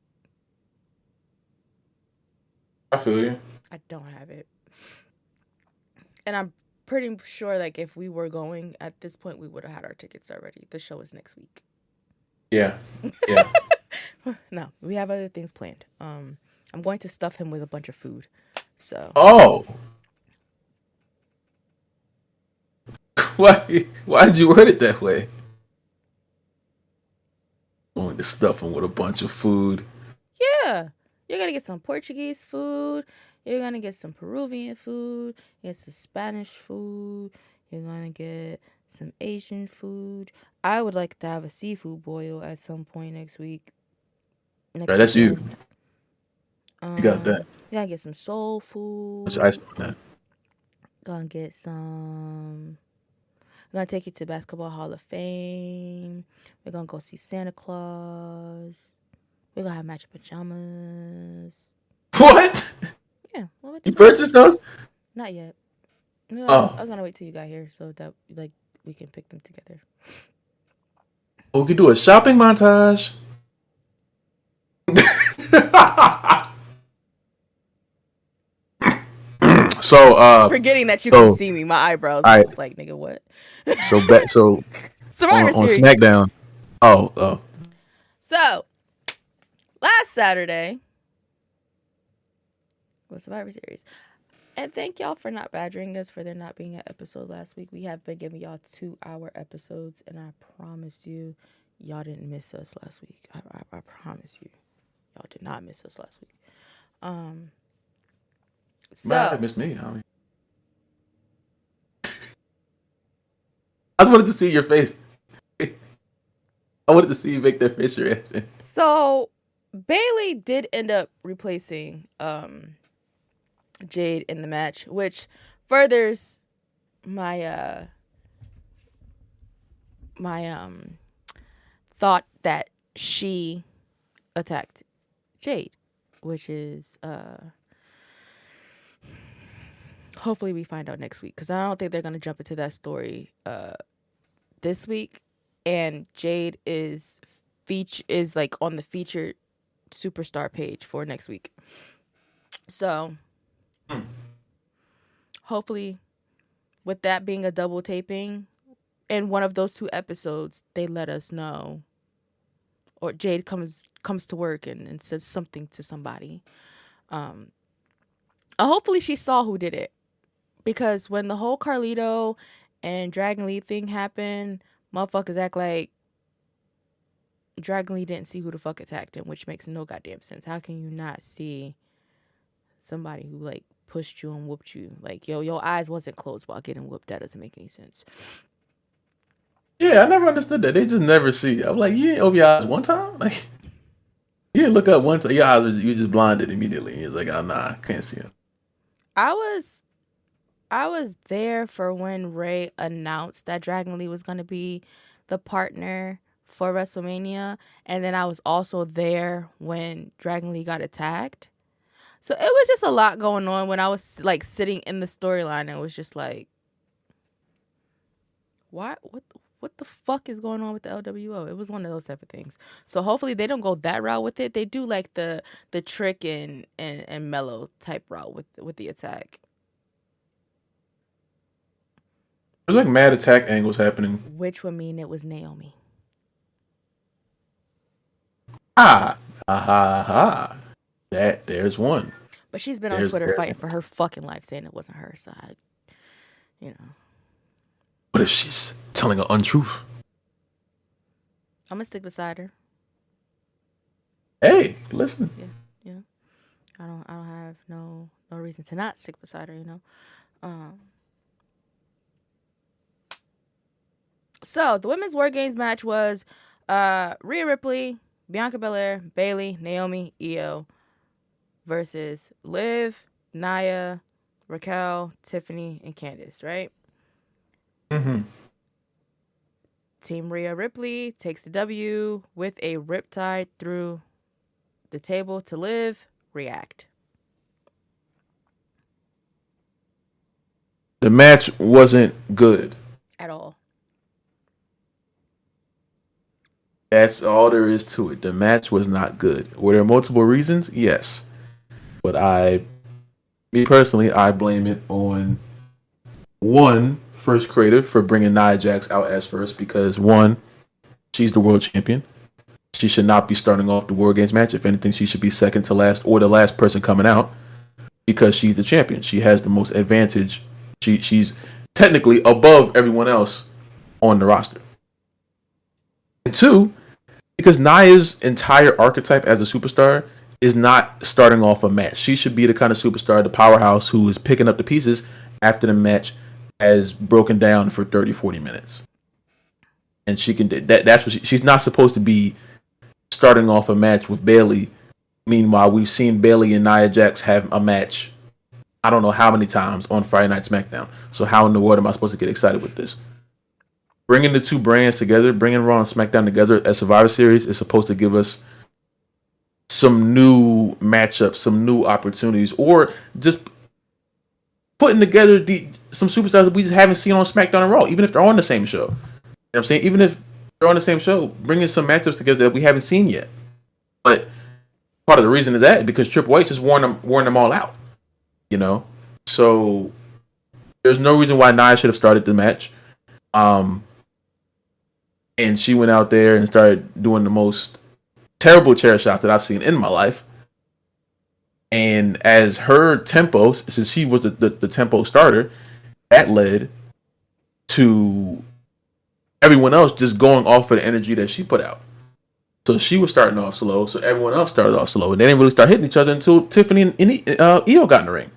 I feel you. I don't have it. And I'm pretty sure, like, if we were going at this point, we would have had our tickets already. The show is next week. Yeah. No, we have other things planned. I'm going to stuff him with a bunch of food. So. Oh. Why did you word it that way? Going to stuff him with a bunch of food. Yeah. You're going to get some Portuguese food. You're going to get some Peruvian food. You get some Spanish food. You're going to get some Asian food. I would like to have a seafood boil at some point next week. Right, that's you. You got that. You gotta get some soul food. What's ice on that? Gonna get some. We're gonna take you to Basketball Hall of Fame. We're gonna go see Santa Claus. We're gonna have matching pajamas. What? Yeah. You purchased those? Not yet. Oh. I was gonna wait till you got here so that like we can pick them together. We could do a shopping montage. So forgetting that you can see me, my eyebrows is just like, nigga, what? So Survivor on Series. Smackdown. Oh. So last Saturday was Survivor Series. And thank y'all for not badgering us for there not being an episode last week. We have been giving y'all 2-hour episodes, and I promise you, y'all didn't miss us last week. I promise you, y'all did not miss us last week. So might have missed me, homie. I just wanted to see your face. I wanted to see you make that face reaction. So Bailey did end up replacing Jade in the match, which furthers my thought that she attacked Jade, which is hopefully we find out next week, because I don't think they're gonna jump into that story this week. And Jade is like on the featured superstar page for next week. So hopefully, with that being a double taping, in one of those 2 episodes, they let us know, or Jade comes to work and says something to somebody. Hopefully she saw who did it, because when the whole Carlito and Dragon Lee thing happened, motherfuckers act like Dragon Lee didn't see who the fuck attacked him, which makes no goddamn sense. How can you not see somebody who like pushed you and whooped you? Like, your eyes wasn't closed while getting whooped. That doesn't make any sense. Yeah, I never understood that. They just never see. I'm like, you didn't open your eyes one time? Like, you didn't look up one time. Your eyes were, you just blinded immediately. You're like, oh, nah, I can't see him. I was there for when Ray announced that Dragon Lee was going to be the partner for WrestleMania, and then I was also there when Dragon Lee got attacked. So it was just a lot going on when I was like sitting in the storyline, and it was just like, what the fuck is going on with the LWO? It was one of those type of things. So hopefully they don't go that route with it. They do like the Trick and Mellow type route with the attack. There's like mad attack angles happening. Which would mean it was Naomi. There's one. But she's been on Twitter fighting for her fucking life, saying it wasn't her side. What if she's telling an untruth? I'm gonna stick beside her. Hey, listen. Yeah. I don't have no reason to not stick beside her. So the women's War Games match was Rhea Ripley, Bianca Belair, Bayley, Naomi, Io versus Liv, Nia, Raquel, Tiffany, and Candice, right? Mm-hmm. Team Rhea Ripley takes the W with a riptide through the table to Liv. React. The match wasn't good. At all. That's all there is to it. The match was not good. Were there multiple reasons? Yes. But me personally, I blame it on one, First Creative for bringing Nia Jax out as first because one, she's the world champion. She should not be starting off the War Games match. If anything, she should be second to last or the last person coming out because she's the champion. She has the most advantage. She's technically above everyone else on the roster. And two, because Nia's entire archetype as a superstar is not starting off a match. She should be the kind of superstar, the powerhouse who is picking up the pieces after the match has broken down for 30, 40 minutes. And she can that's what she's not supposed to be starting off a match with Bayley. Meanwhile, we've seen Bayley and Nia Jax have a match I don't know how many times on Friday Night Smackdown. So how in the world am I supposed to get excited with this? Bringing the two brands together, bringing Raw and SmackDown together as Survivor Series is supposed to give us some new matchups, some new opportunities, or just putting together some superstars that we just haven't seen on SmackDown and Raw, even if they're on the same show. You know what I'm saying? Even if they're on the same show, bringing some matchups together that we haven't seen yet. But part of the reason is that because Triple H has worn them all out. You know? So there's no reason why Nia should have started the match. And she went out there and started doing the most terrible chair shots that I've seen in my life. And as her tempo, since she was the tempo starter, that led to everyone else just going off of the energy that she put out. So she was starting off slow, so everyone else started off slow. And they didn't really start hitting each other until Tiffany and Io got in the ring.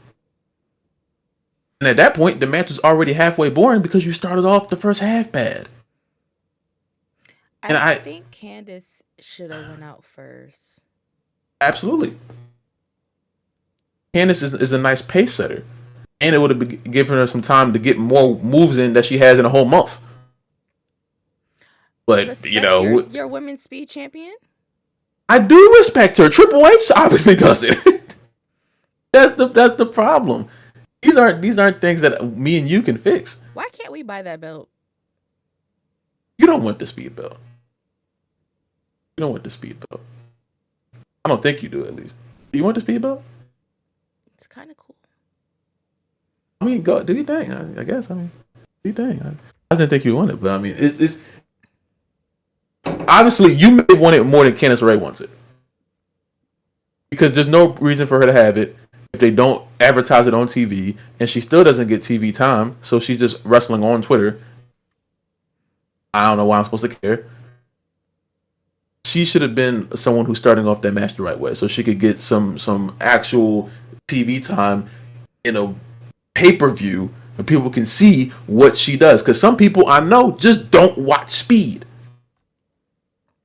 And at that point, the match was already halfway boring because you started off the first half bad. I think Candice should have went out first. Absolutely. Candice is a nice pace setter. And it would have given her some time to get more moves in that she has in a whole month. But, Respect you know... your women's speed champion? I do respect her. Triple H obviously doesn't. That's the problem. These aren't things that me and you can fix. Why can't we buy that belt? You don't want the speed belt. You don't want the speed belt. I don't think you do, at least. Do you want the speed belt? It's kind of cool. I mean, go do your thing. I guess. I mean, do your thing. I didn't think you wanted it, but I mean, it's obviously you may want it more than Candice LeRae wants it because there's no reason for her to have it if they don't advertise it on TV, and she still doesn't get TV time, so she's just wrestling on Twitter. I don't know why I'm supposed to care. She should have been someone who's starting off that match the right way, so she could get some actual TV time in a pay-per-view, and people can see what she does. Because some people I know just don't watch Speed.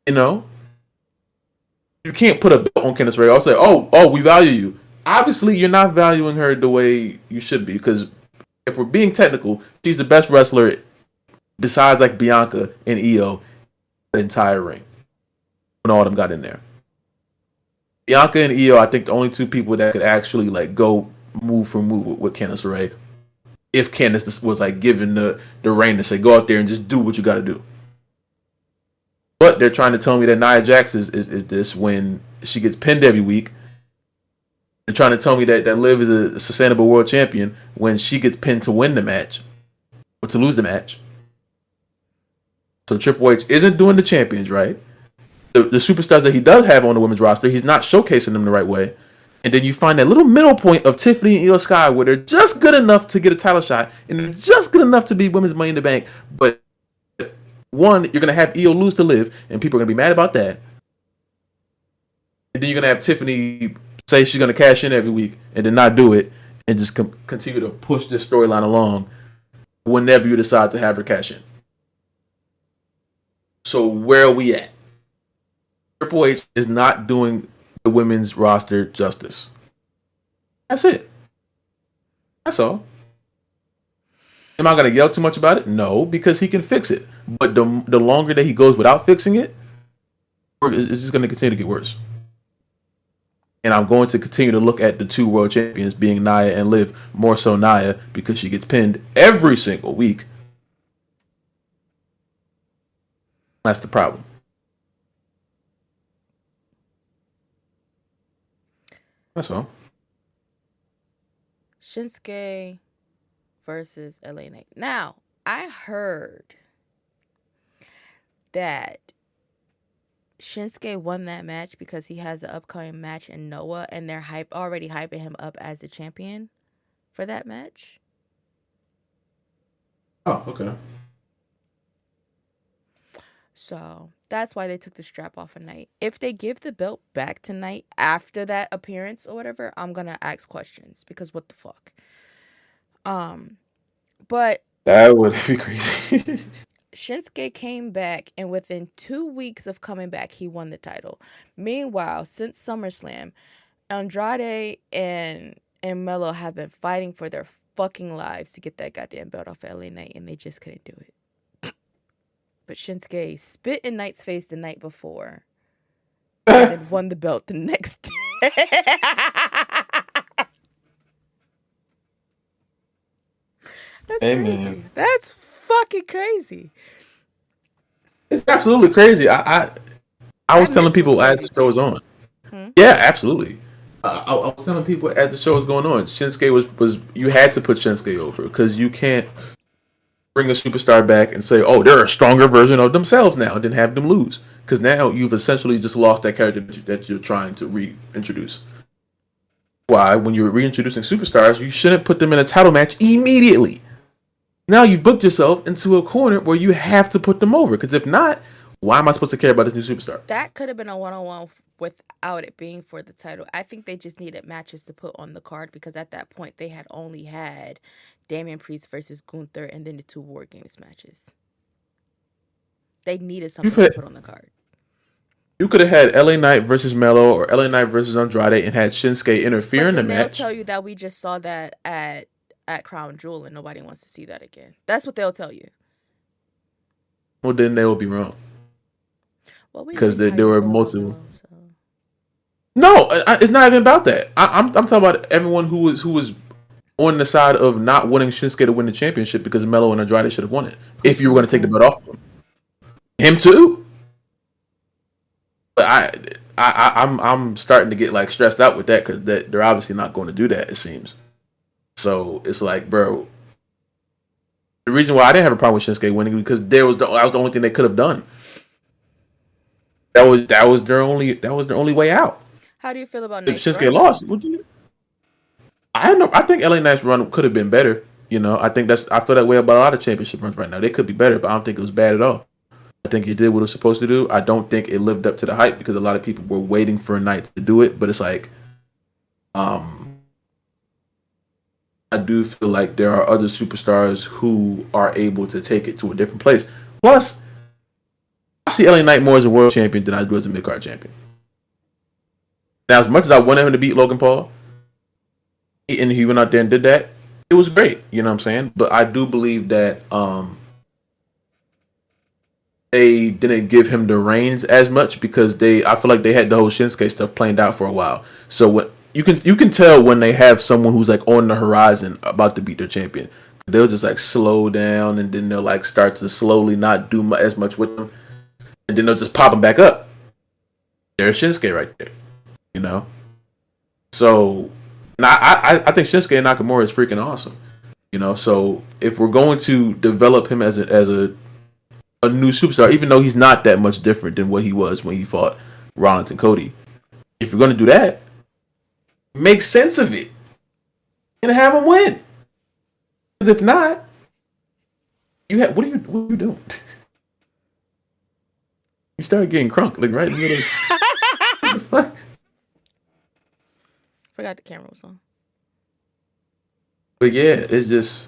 You know, you can't put a belt on Candice LeRae. I'll say, "Oh, we value you." Obviously, you're not valuing her the way you should be. Because if we're being technical, she's the best wrestler besides like Bianca and Io, the entire ring. When all of them got in there, Bianca and Io, I think the only two people that could actually like go move for move with Candice LeRae, if Candice was like given the reign to say, "Go out there and just do what you got to do." But they're trying to tell me that Nia Jax is this when she gets pinned every week. They're trying to tell me that Liv is a sustainable world champion when she gets pinned to win the match or to lose the match. So Triple H isn't doing the champions right. The superstars that he does have on the women's roster, he's not showcasing them the right way. And then you find that little middle point of Tiffany and Io Sky where they're just good enough to get a title shot and they're just good enough to be women's Money in the Bank. But one, you're going to have Io lose to Liv, and people are going to be mad about that. And then you're going to have Tiffany say she's going to cash in every week and then not do it and just continue to push this storyline along whenever you decide to have her cash in. So where are we at? Triple H is not doing the women's roster justice. That's it. That's all. Am I going to yell too much about it? No, because he can fix it. But the longer that he goes without fixing it, it's just going to continue to get worse. And I'm going to continue to look at the two world champions being Nia and Liv, more so Nia, because she gets pinned every single week. That's the problem. That's all. Shinsuke versus LA Knight. Now, I heard that Shinsuke won that match because he has the upcoming match in Noah, and they're already hyping him up as the champion for that match. Oh, okay. So that's why they took the strap off of Knight. If they give the belt back to Knight after that appearance or whatever, I'm gonna ask questions because what the fuck. But that would be crazy. Shinsuke came back, and within 2 weeks of coming back, he won the title. Meanwhile, since SummerSlam, Andrade and Melo have been fighting for their fucking lives to get that goddamn belt off of LA Knight, and they just couldn't do it. But Shinsuke spit in Knight's face the night before and then won the belt the next day. That's crazy. Man. That's fucking crazy. It's absolutely crazy. I was telling people as the show was on. Yeah, absolutely. I was telling people as the show was going on, Shinsuke was you had to put Shinsuke over because you can't bring a superstar back and say, oh, they're a stronger version of themselves now, and then have them lose. Because now you've essentially just lost that character that you're trying to reintroduce. Why, when you're reintroducing superstars, you shouldn't put them in a title match immediately. Now you've booked yourself into a corner where you have to put them over. Because if not, why am I supposed to care about this new superstar? That could have been a one-on-one without it being for the title. I think they just needed matches to put on the card because at that point they had only had Damian Priest versus Gunther and then the 2 War Games matches. They needed something to put on the card. You could have had LA Knight versus Melo or LA Knight versus Andrade and had Shinsuke interfere in the match. They'll tell you that we just saw that at Crown Jewel and nobody wants to see that again. That's what they'll tell you. Well, then they will be wrong. Well, because there were multiple. So. No, it's not even about that. I'm talking about everyone who was on the side of not wanting Shinsuke to win the championship because Melo and Andrade should have won it. If you were going to take the belt off of him too. But I'm starting to get like stressed out with that because they're obviously not going to do that. It seems. So it's like, bro. The reason why I didn't have a problem with Shinsuke winning because that was the only thing they could have done. That was their only way out. How do you feel about if Shinsuke lost? I think LA Knight's run could have been better. You know, I feel that way about a lot of championship runs right now. They could be better, but I don't think it was bad at all. I think it did what it was supposed to do. I don't think it lived up to the hype because a lot of people were waiting for a Knight to do it. But it's like, I do feel like there are other superstars who are able to take it to a different place. Plus, I see LA Knight more as a world champion than I do as a mid-card champion. Now, as much as I wanted him to beat Logan Paul, and he went out there and did that, it was great. You know what I'm saying? But I do believe that they didn't give him the reins as much because I feel like they had the whole Shinsuke stuff planned out for a while. So what you can tell when they have someone who's like on the horizon about to beat their champion. They'll just like slow down and then they'll like start to slowly not do as much with them. And then they'll just pop them back up. There's Shinsuke right there. You know? So I think Shinsuke Nakamura is freaking awesome. You know, so if we're going to develop him as a new superstar, even though he's not that much different than what he was when he fought Rollins and Cody, if you're going to do that, make sense of it and have him win. Because if not, what are you doing? You started getting crunk, like right in the middle. What the fuck? Forgot the camera was on. But yeah, it's just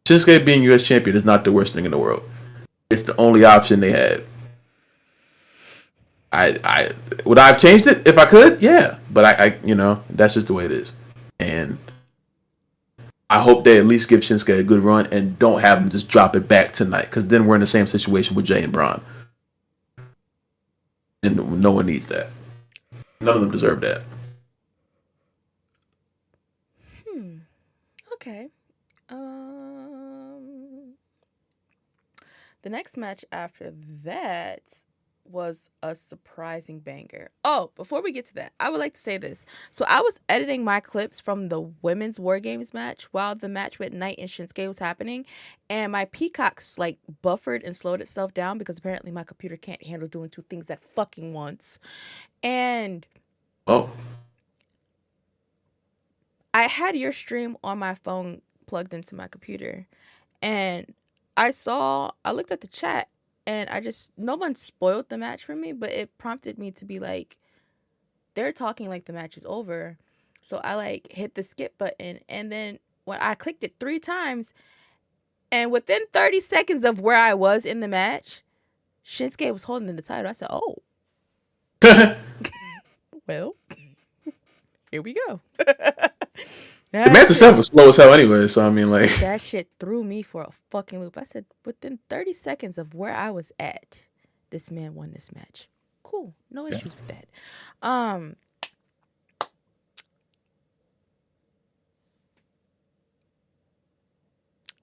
Shinsuke being U.S. champion is not the worst thing in the world. It's the only option they had. I would I have changed it if I could? Yeah, but I that's just the way it is, and I hope they at least give Shinsuke a good run and don't have him just drop it back tonight, because then we're in the same situation with Jay and Braun, and no one needs that. None of them deserve that. Okay. The next match after that was a surprising banger. Oh, before we get to that, I would like to say this. So I was editing my clips from the women's War Games match while the match with Knight and Shinsuke was happening, and my Peacock's like buffered and slowed itself down because apparently my computer can't handle doing two things at fucking once. And Oh, I had your stream on my phone plugged into my computer, and I looked at the chat, and no one spoiled the match for me, but it prompted me to be like, they're talking like the match is over. So I like hit the skip button, and then when I clicked it 3 times, and within 30 seconds of where I was in the match, Shinsuke was holding the title. I said, oh, well, here we go. the match itself was slow as hell anyway, so I mean, like, that shit threw me for a fucking loop. I said, within 30 seconds of where I was at, this man won this match. Cool. No issues with that.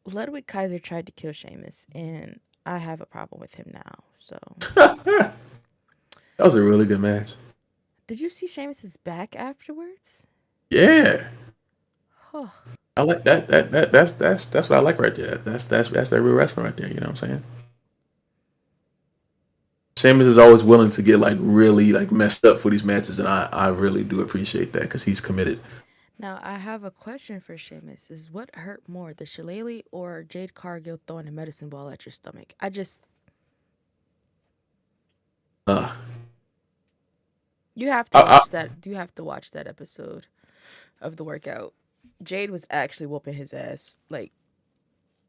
Ludwig Kaiser tried to kill Sheamus, and I have a problem with him now. So that was a really good match. did you see Sheamus's back afterwards? Yeah. Huh. I like that. That's what I like right there. That's that real wrestling right there. You know what I'm saying? Sheamus is always willing to get like really like messed up for these matches, and I really do appreciate that because he's committed. Now I have a question for Sheamus: Is what hurt more, the shillelagh or Jade Cargill throwing a medicine ball at your stomach? You have to watch that. You have to watch that episode of the workout. Jade was actually whooping his ass. Like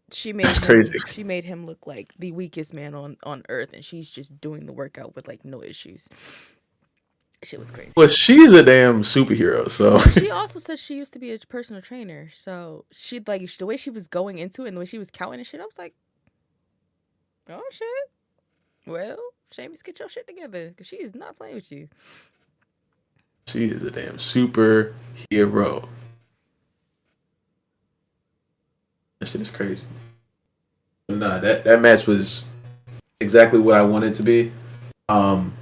That's crazy. She made him look like the weakest man on earth, and she's just doing the workout with like no issues. Shit was crazy. But she's a damn superhero, so she also said she used to be a personal trainer. So she like the way she was going into it and the way she was counting and shit. I was like, oh shit. Well, Sheamus, get your shit together because she is not playing with you. She is a damn superhero. That shit is crazy. But nah, that match was exactly what I wanted it to be. And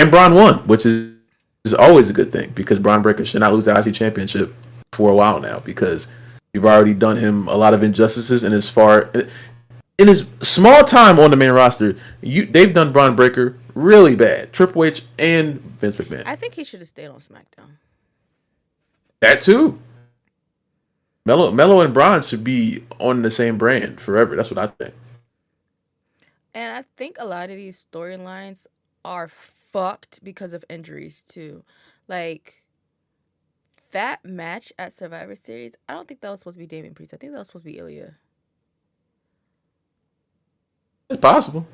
Braun won, which is always a good thing because Braun Breaker should not lose the IC championship for a while now because you've already done him a lot of injustices in his small time on the main roster. They've done Braun Breaker really bad. Triple H and Vince McMahon. I think he should have stayed on SmackDown. That too. Mello and Braun should be on the same brand forever. That's what I think. And I think a lot of these storylines are fucked because of injuries too. Like that match at Survivor Series, I don't think that was supposed to be Damian Priest. I think that was supposed to be Ilya. It's possible.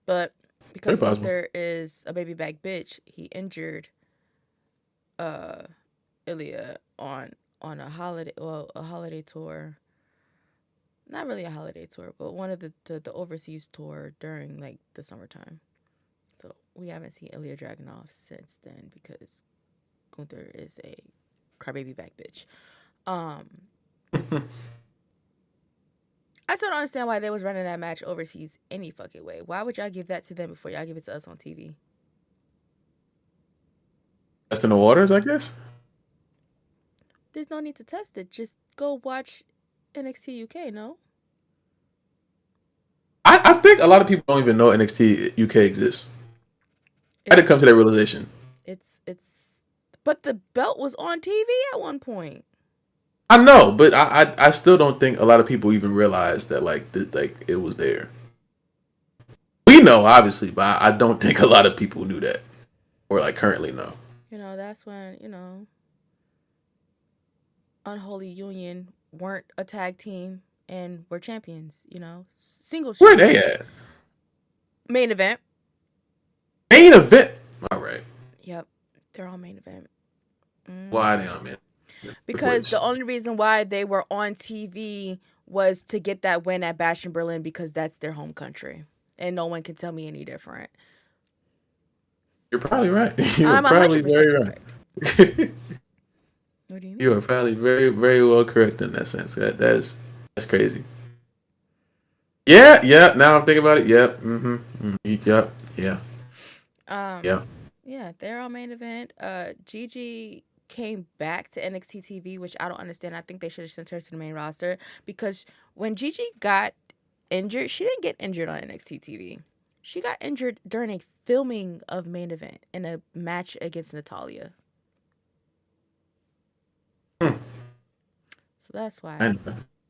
But because there is a baby back bitch, he injured Ilya on a holiday tour. Not really a holiday tour, but one of the overseas tour during like the summertime. So we haven't seen Ilya Dragunov since then because Gunther is a crybaby back bitch. I still don't understand why they was running that match overseas any fucking way. Why would y'all give that to them before y'all give it to us on TV? Testing the waters, I guess. There's no need to test it. Just go watch NXT UK, no? I think a lot of people don't even know NXT UK exists. I didn't come to that realization. But the belt was on TV at one point. I know, but I still don't think a lot of people even realize that like it was there. We know, obviously, but I don't think a lot of people knew that or like currently know. That's when Unholy Union weren't a tag team and were champions. Singles. Where they at? Main event. Main event. All right. Yep, they're all main event. Why they on, man? Because Which the only reason why they were on TV was to get that win at Bash in Berlin because that's their home country, and no one can tell me any different. you're probably right. You are I'm probably 100% very correct. right. What do you You mean? are probably very, very well correct in that sense. That's crazy. Yeah, yeah. Now I'm thinking about it. Yep. Yep. Yeah. Um, Yeah. yeah, they're on main event. Gigi came back to NXT TV, which I don't understand. I think they should have sent her to the main roster because when Gigi got injured, she didn't get injured on NXT TV. She got injured during a filming of main event in a match against Natalia. Hmm. So that's why And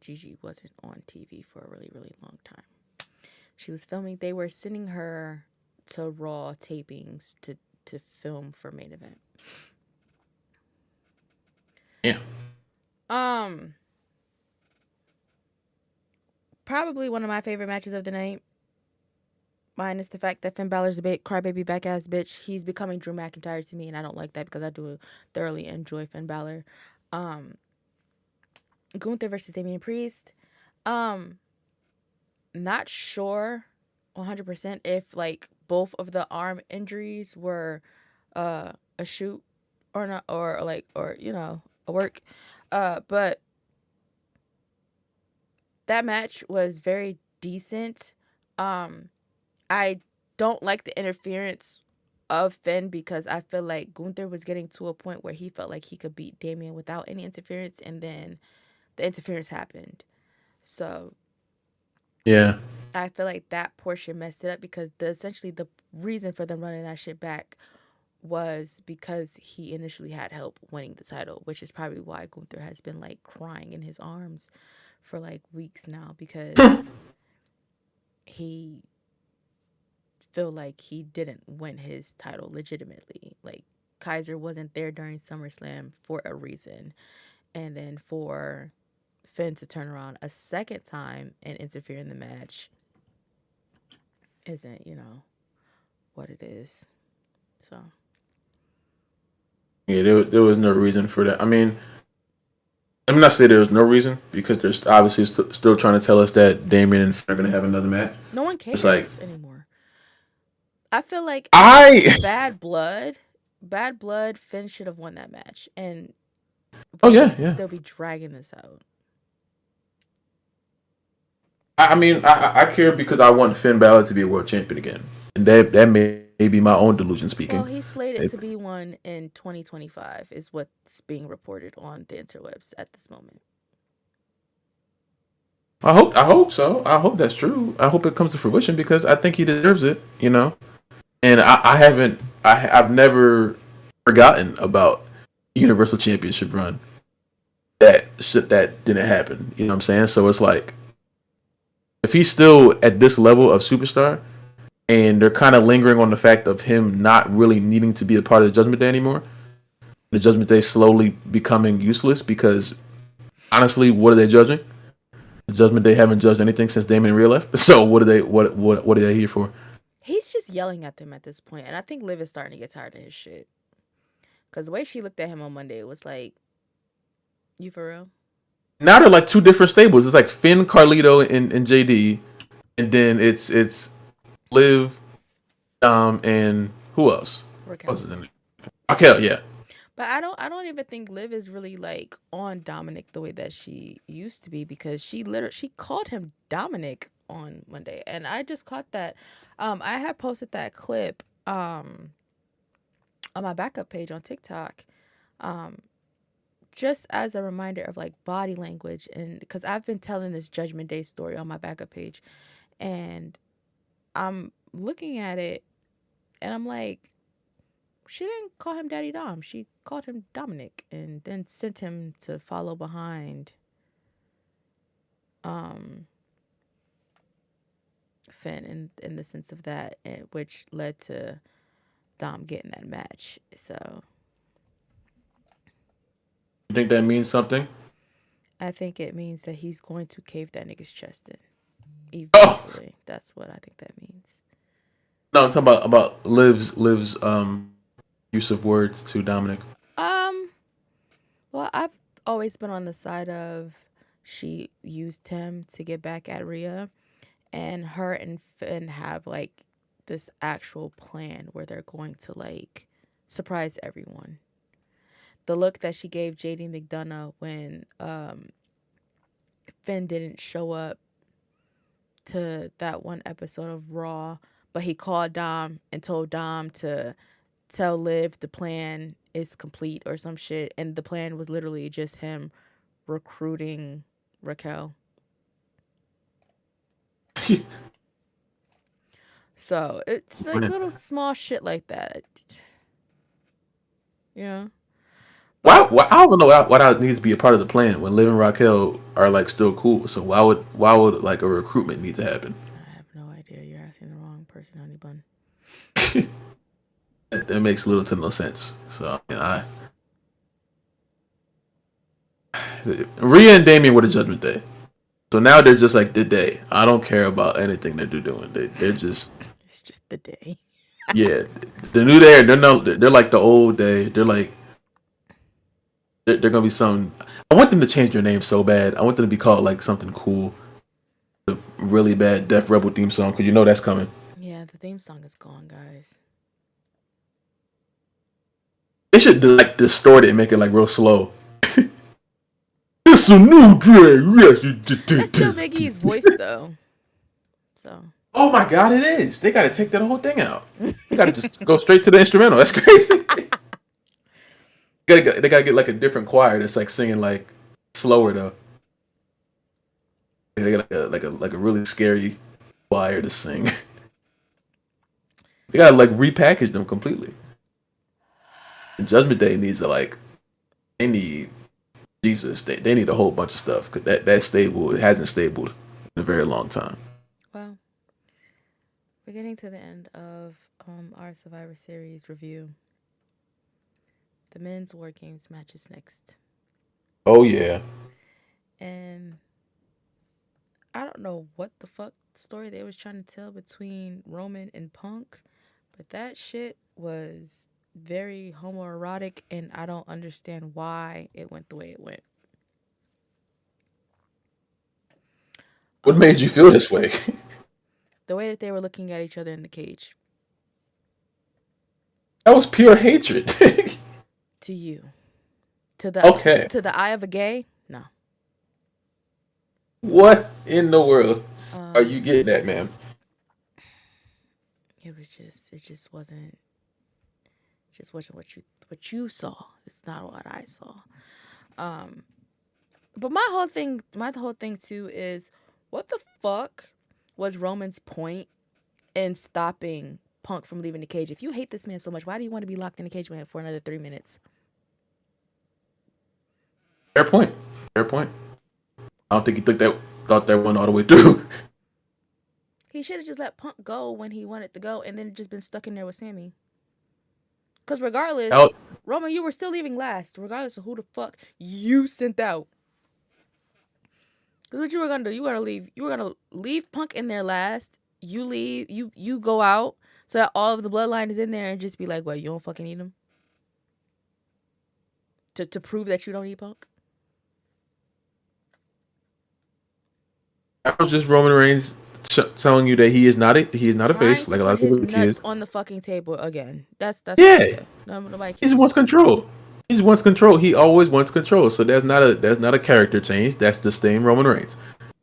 Gigi wasn't on TV for a really, really long time. She was filming. They were sending her to Raw tapings to film for main event. yeah. Um, Probably one of my favorite matches of the night. Minus the fact that Finn Balor's a bit crybaby back ass bitch. He's becoming Drew McIntyre to me, and I don't like that because I do thoroughly enjoy Finn Balor. Um, Gunther versus Damian Priest. Um, Not sure 100% if like both of the arm injuries were a shoot or not, or like, or a work. But that match was very decent. Um, I don't like the interference of Finn because I feel like Gunther was getting to a point where he felt like he could beat Damian without any interference, and then the interference happened. So Yeah. I feel like that portion messed it up because essentially the reason for them running that shit back was because he initially had help winning the title, which is probably why Gunther has been like crying in his arms for like weeks now because he feel like he didn't win his title legitimately. Like Kaiser wasn't there during SummerSlam for a reason. And then for Finn to turn around a second time and interfere in the match isn't, what it is. So, Yeah. There was no reason for that. I mean, let me not say there was no reason because they're obviously still trying to tell us that Damien and Finn are going to have another match. no one It's like cares anymore. I feel like at I. Bad Blood, Bad Blood, Finn should have won that match, and Oh we yeah, wouldn't yeah. still be dragging this out. I mean, I care because I want Finn Balor to be a world champion again, and that may be my own delusion Well, speaking. he's slated It, to be one in 2025, is what's being reported on the interwebs at this moment. I hope so. I hope that's true. I hope it comes to fruition because I think he deserves it. And I haven't. I've never forgotten about Universal Championship run. That shit that didn't happen. You know what I'm saying? So it's like if he's still at this level of superstar, and they're kind of lingering on the fact of him not really needing to be a part of the Judgment Day anymore. The Judgment Day slowly becoming useless because honestly, what are they judging? The Judgment Day haven't judged anything since Damon Rhea left. So what are they? What are they here for? He's just yelling at them at this point, and I think Liv is starting to get tired of his shit. Because the way she looked at him on Monday was like, you for real? Now they're like two different stables. It's like Finn, Carlito, and JD, and then it's Liv, and who else? Who else Raquel. is in there? Raquel, yeah. But I don't even think Liv is really like on Dominic the way that she used to be because she called him Dominic on Monday, and I just caught that. I had posted that clip on my backup page on TikTok, um, just as a reminder of like body language, and because I've been telling this Judgment Day story on my backup page, and I'm looking at it, and I'm like, she didn't call him Daddy Dom. She called him Dominic and then sent him to follow behind um Finn in the sense of that, which led to Dom getting that match. So You think that means something? I think it means that he's going to cave that nigga's chest in. Oh Eventually. That's what I think that means. no, I'm talking about Liv's use of words to Dominic? Um, well, I've always been on the side of she used him to get back at Rhea, and her and Finn have like this actual plan where they're going to like surprise everyone. The look that she gave JD McDonough when Finn didn't show up to that one episode of Raw, but he called Dom and told Dom to tell Liv the plan is complete or some shit, and the plan was literally just him recruiting Raquel. So it's like Man. little small shit like that, you know. Why, But why? I don't know why that needs to be a part of the plan when Liv and Raquel are like still cool. So why would like a recruitment need to happen? I have no idea. You're asking the wrong person, honey bun. That makes little to no sense. So Rhea and Damien were the Judgment Day. So now they're just like the day. I don't care about anything that they're doing. They're just It's just the day. yeah. The new day. They're like the old day. They're like they're gonna be some. I want them to change their name so bad. I want them to be called like something cool. The really bad Def Rebel theme song because you know that's coming. Yeah, the theme song is gone, guys. They should like distort it and make it like real slow. It's a new day. Yes. That's still Biggie's voice though. So Oh my god, it is. They got to take that whole thing out. They got to just go straight to the instrumental. That's crazy. They got to get like a different choir that's like singing like slower though. They got like a really scary choir to sing. They got to like repackage them completely. And Judgment Day needs to like they need Jesus. They need a whole bunch of stuff because that stable it hasn't stabled in a very long time. well, we're getting to the end of our Survivor Series review. The men's War Games match is next. Oh yeah. And I don't know what the fuck story they was trying to tell between Roman and Punk, but that shit was very homoerotic, and I don't understand why it went the way it went. What made you feel this way? The way that they were looking at each other in the cage. That was pure hatred. To you, to the Okay. to the eye of a gay, no. What in the world are you Um, getting at, man? it just wasn't what you saw. It's not what I saw. Um, but my whole thing too is what the fuck was Roman's point in stopping Punk from leaving the cage? If you hate this man so much, why do you want to be locked in the cage with him for another 3 minutes? Fair point. Fair point. I don't think he thought that one all the way through. He should have just let Punk go when he wanted to go, and then just been stuck in there with Sammy. Because regardless, Out. Roman, you were still leaving last, regardless of who the fuck you sent out. Because what you were gonna do, you were gonna leave Punk in there last. You leave, you go out, so that all of the bloodline is in there, and just be like, "What? You don't fucking need him?" To prove that you don't need Punk. That was just Roman Reigns telling you that he is not a Trying face to like a lot put of people his think he nuts is. on the fucking table again. Yeah, Yeah. Nobody he just cares. wants control. He just wants control. He always wants control. So that's not a character change. That's the same Roman Reigns.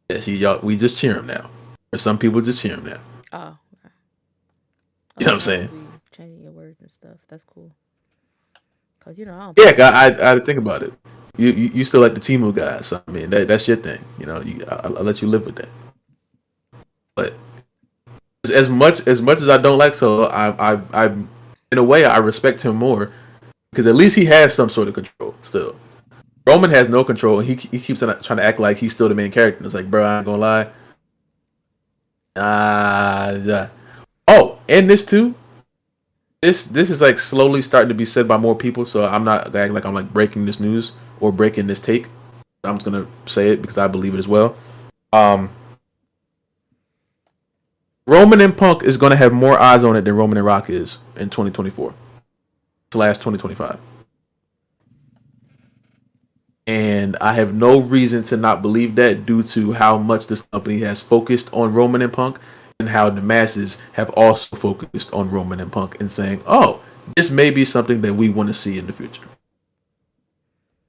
Yes, we just cheer him now. Or some people just cheer him now. Oh, okay. You know what I'm saying? Changing your words and stuff. That's cool. Cause I don't. Yeah, I had to think about it. You still like the Timu guy, so I mean that's your thing. I'll let you live with that. But as much as I don't like Solo, I in a way I respect him more because at least he has some sort of control still. Roman has no control. He keeps trying to act like he's still the main character. It's like, bro, I ain't gonna lie. Yeah. Oh, and this too. This is like slowly starting to be said by more people. So I'm not acting like I'm like breaking this news or breaking this take. I'm just gonna say it because I believe it as well. Um, Roman and Punk is gonna have more eyes on it than Roman and Rock is in 2024. 2025. And I have no reason to not believe that due to how much this company has focused on Roman and Punk and how the masses have also focused on Roman and Punk and saying, oh, this may be something that we want to see in the future.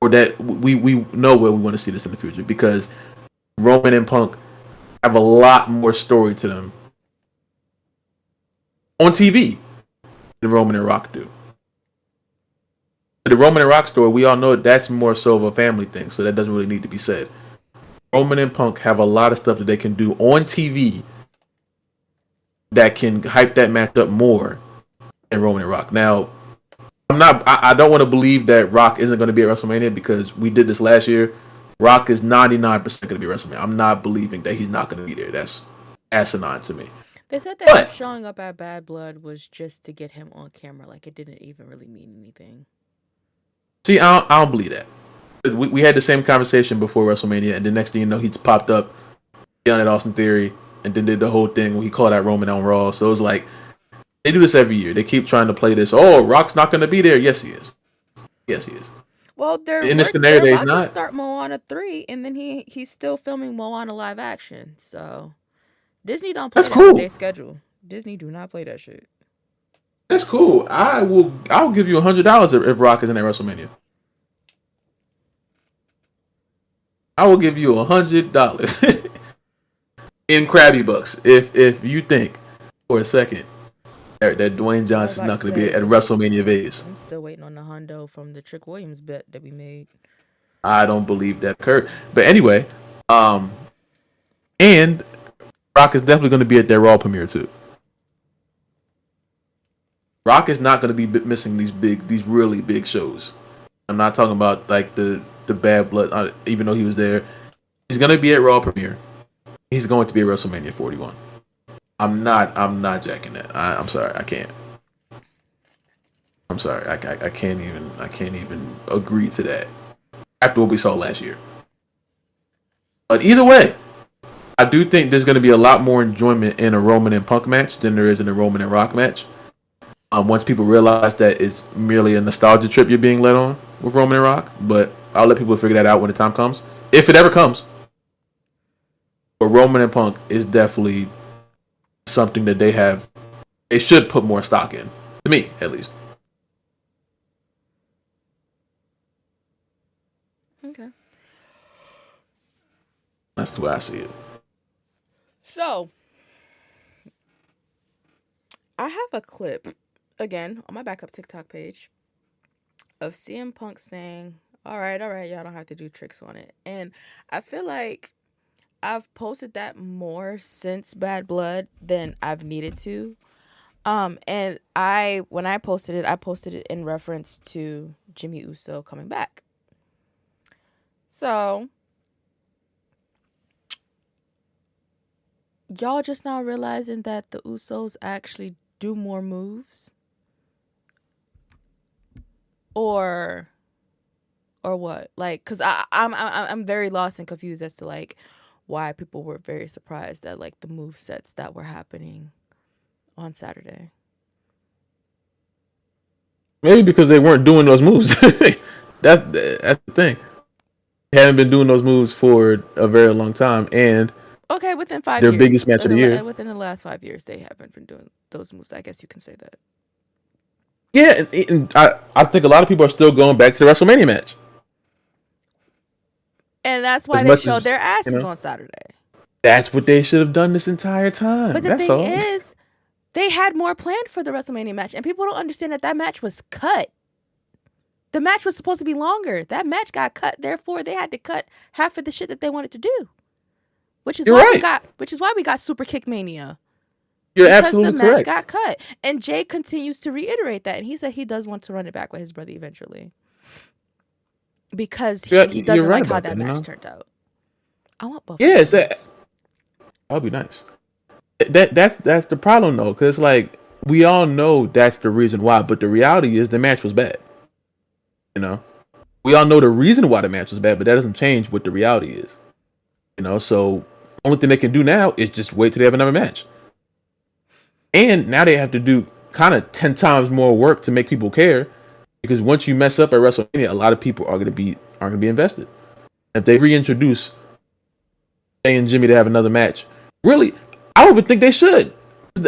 Or that we know where we want to see this in the future because Roman and Punk have a lot more story to them on TV than Roman and Rock do. The Roman and Rock story, we all know that's more so of a family thing, so that doesn't really need to be said. Roman and Punk have a lot of stuff that they can do on TV that can hype that match up more than Roman and Rock. Now, I don't want to believe that Rock isn't going to be at WrestleMania because we did this last year. Rock is 99% going to be at WrestleMania. I'm not believing that he's not going to be there. That's asinine to me. They said that him showing up at Bad Blood was just to get him on camera. Like, it didn't even really mean anything. See, I don't believe that. We had the same conversation before WrestleMania, and the next thing you know, he popped up on at Austin Theory, and then did the whole thing where he called out Roman on Raw. So it was like, they do this every year. They keep trying to play this, oh, Rock's not going to be there. Yes, he is. Yes, he is. Well, in this scenario, he's not. To start Moana 3, and then he's still filming Moana live action. So Disney don't play that their schedule. Disney do not play that shit. That's cool. I'll give you $100 if Rock is in at WrestleMania. I will give you $100 in Krabby Bucks if you think for a second that Dwayne Johnson's not going to be at WrestleMania Vegas. I'm still waiting on the Hondo from the Trick Williams bet that we made. I don't believe that occurred. But anyway, and Rock is definitely going to be at their Raw premiere too. Rock is not going to be missing these really big shows. I'm not talking about like the Bad Blood, even though he was there. He's going to be at Raw premiere. He's going to be at WrestleMania 41. I'm not jacking that. I'm sorry, I can't. I'm sorry, I can't even agree to that after what we saw last year. But either way, I do think there's going to be a lot more enjoyment in a Roman and Punk match than there is in a Roman and Rock match. Once people realize that it's merely a nostalgia trip you're being led on with Roman and Rock, but I'll let people figure that out when the time comes, if it ever comes. But Roman and Punk is definitely something that they should put more stock in, to me at least. Okay, that's the way I see it. So I have a clip again on my backup TikTok page of CM Punk saying, all right, y'all don't have to do tricks on it. And I feel like I've posted that more since Bad Blood than I've needed to. And when I posted it in reference to Jimmy Uso coming back. So y'all just now realizing that the Usos actually do more moves? Or what? Like, cause I'm very lost and confused as to like why people were very surprised at like the move sets that were happening on Saturday. Maybe because they weren't doing those moves. That's the thing. They haven't been doing those moves for a very long time, and okay, within 5 years, their biggest match of the year. Within the last 5 years, they haven't been doing those moves. I guess you can say that. Yeah, and I think a lot of people are still going back to the WrestleMania match. And that's why they showed their asses on Saturday. That's what they should have done this entire time. But the thing is, they had more planned for the WrestleMania match, and people don't understand that that match was cut. The match was supposed to be longer. That match got cut. Therefore, they had to cut half of the shit that they wanted to do. Which is why we got Super Kick Mania. You're absolutely correct. Because the match got cut. And Jay continues to reiterate that. And he said he does want to run it back with his brother eventually. Because he doesn't like how that match turned out. I want both. Yes, that would be nice. That's the problem though, because like we all know that's the reason why, but the reality is the match was bad. You know, we all know the reason why the match was bad, but that doesn't change what the reality is. You know, so only thing they can do now is just wait till they have another match. And now they have to do kind of 10 times more work to make people care Because once you mess up at WrestleMania, a lot of people aren't gonna be invested. If they reintroduce Jay and Jimmy to have another match, really, I don't even think they should.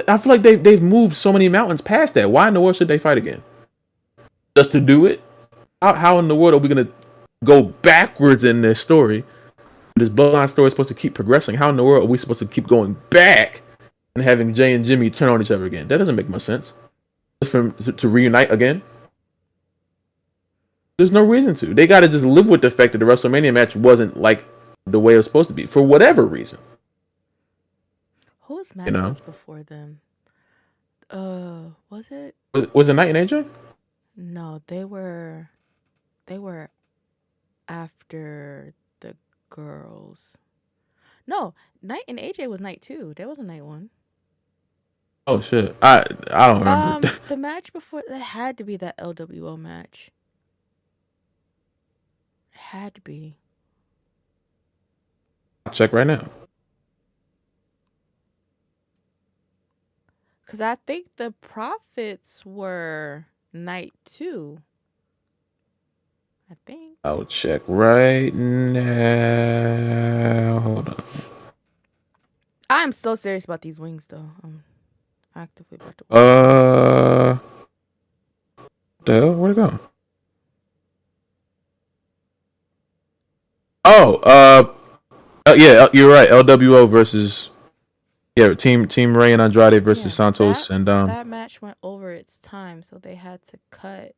I feel like they've moved so many mountains past that. Why in the world should they fight again? Just to do it? How in the world are we gonna go backwards in this story? This bloodline story is supposed to keep progressing. How in the world are we supposed to keep going back and having Jay and Jimmy turn on each other again? That doesn't make much sense. Just for them to reunite again? There's no reason to. They got to just live with the fact that the WrestleMania match wasn't like the way it was supposed to be for whatever reason. Whose match was before them? Was it? Was it Knight and AJ? No, they were after the girls. No, Knight and AJ was night 2. There was a night 1. Oh shit! I don't remember. The match before that had to be that LWO match. It had to be. I'll check right now. Because I think the Profits were night 2. I think. I'll check right now. Hold on. I'm so serious about these wings, though. I'm actively about to. The hell? Where'd it go? Oh, yeah, you're right. LWO versus Team Ray and Andrade versus Santos that match went over its time, so they had to cut.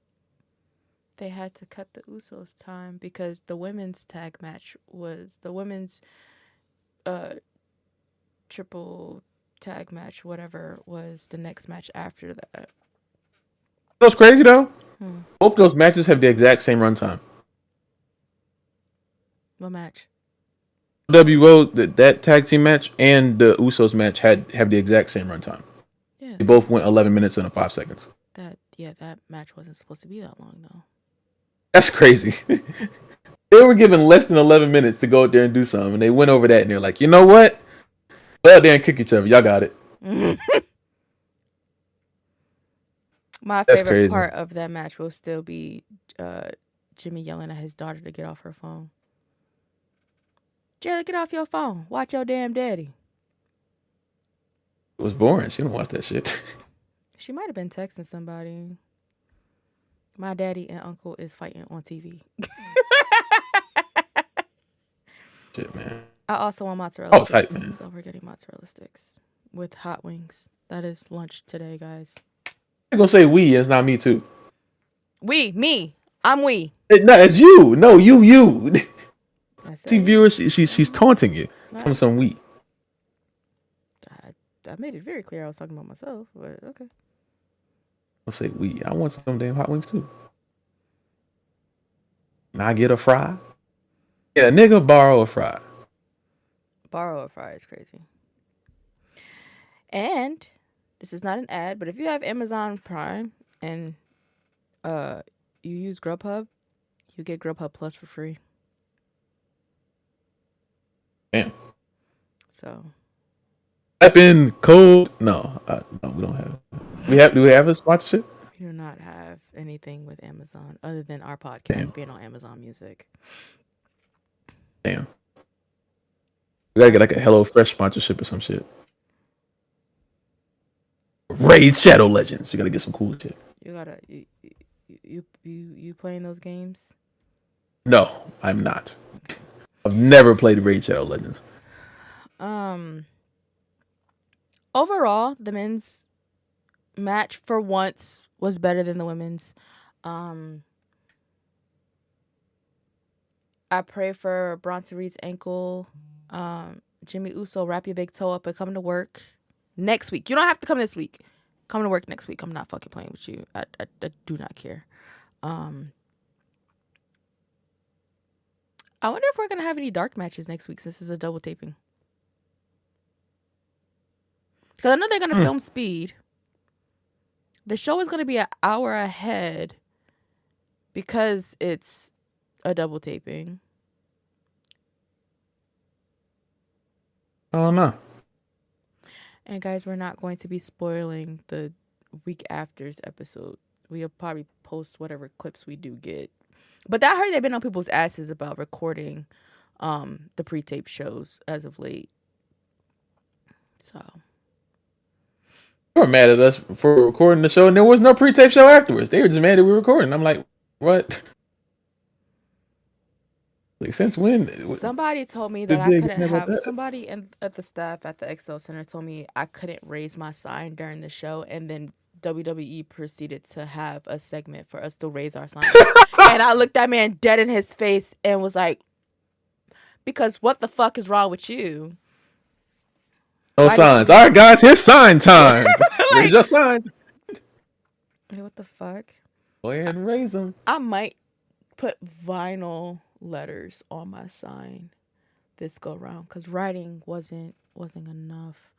They had to cut the Usos' time because the women's tag match was the women's triple tag match, whatever, was the next match after that. That's crazy though. Both those matches have the exact same runtime. What match? WO, that tag team match and the Usos match have the exact same runtime. Yeah. They both went 11 minutes and 5 seconds. That match wasn't supposed to be that long though. That's crazy. They were given less than 11 minutes to go out there and do something, and they went over that and they're like, you know what? Go out there and kick each other. Y'all got it. My favorite part of that match will still be Jimmy yelling at his daughter to get off her phone. Jerry, get off your phone. Watch your damn daddy. It was boring. She didn't watch that shit. She might have been texting somebody. My daddy and uncle is fighting on TV. Shit, man. I also want mozzarella sticks. Hype, man. So we're getting mozzarella sticks with hot wings. That is lunch today, guys. I'm going to say we. It's not me, too. Me. I'm we. No, it's you. No, you. See, viewers, she's taunting you. Right. Some we. I made it very clear I was talking about myself, but okay. I'll say we. I want some damn hot wings too. Can I get a fry? Yeah, nigga, borrow a fry. Borrow a fry is crazy. And this is not an ad, but if you have Amazon Prime and you use Grubhub, you get Grubhub Plus for free. Damn. So. Type in code. No, we don't have it. Do we have a sponsorship? We do not have anything with Amazon other than our podcast being on Amazon Music. Damn. We gotta get like a HelloFresh sponsorship or some shit. Raid Shadow Legends. You gotta get some cool shit. You playing those games? No, I'm not. I've never played Raid Shadow Legends. Overall, the men's match for once was better than the women's. I pray for Bronson Reed's ankle. Jimmy Uso, wrap your big toe up and come to work next week. You don't have to come this week. Come to work next week. I'm not fucking playing with you. I do not care. I wonder if we're going to have any dark matches next week since this is a double taping. Because I know they're going to film Speed. The show is going to be an hour ahead because it's a double taping. Oh, no. And guys, we're not going to be spoiling the week after's episode we'll probably post whatever clips we do get. But I heard they've been on people's asses about recording the pre-tape shows as of late. So They were mad at us for recording the show, and there was no pre-tape show afterwards. They were just mad that we were recording. I'm like, what? Like, since when? somebody told me that Did I they couldn't care about have that? somebody at the staff at the XL Center told me I couldn't raise my sign during the show, and then WWE proceeded to have a segment for us to raise our signs. And I looked that man dead in his face and was like, because what the fuck is wrong with you? No Why did signs. you All right, guys, here's sign time. Raise like your signs. what the fuck? Go ahead and raise them. I might put vinyl letters on my sign this go round because writing wasn't enough.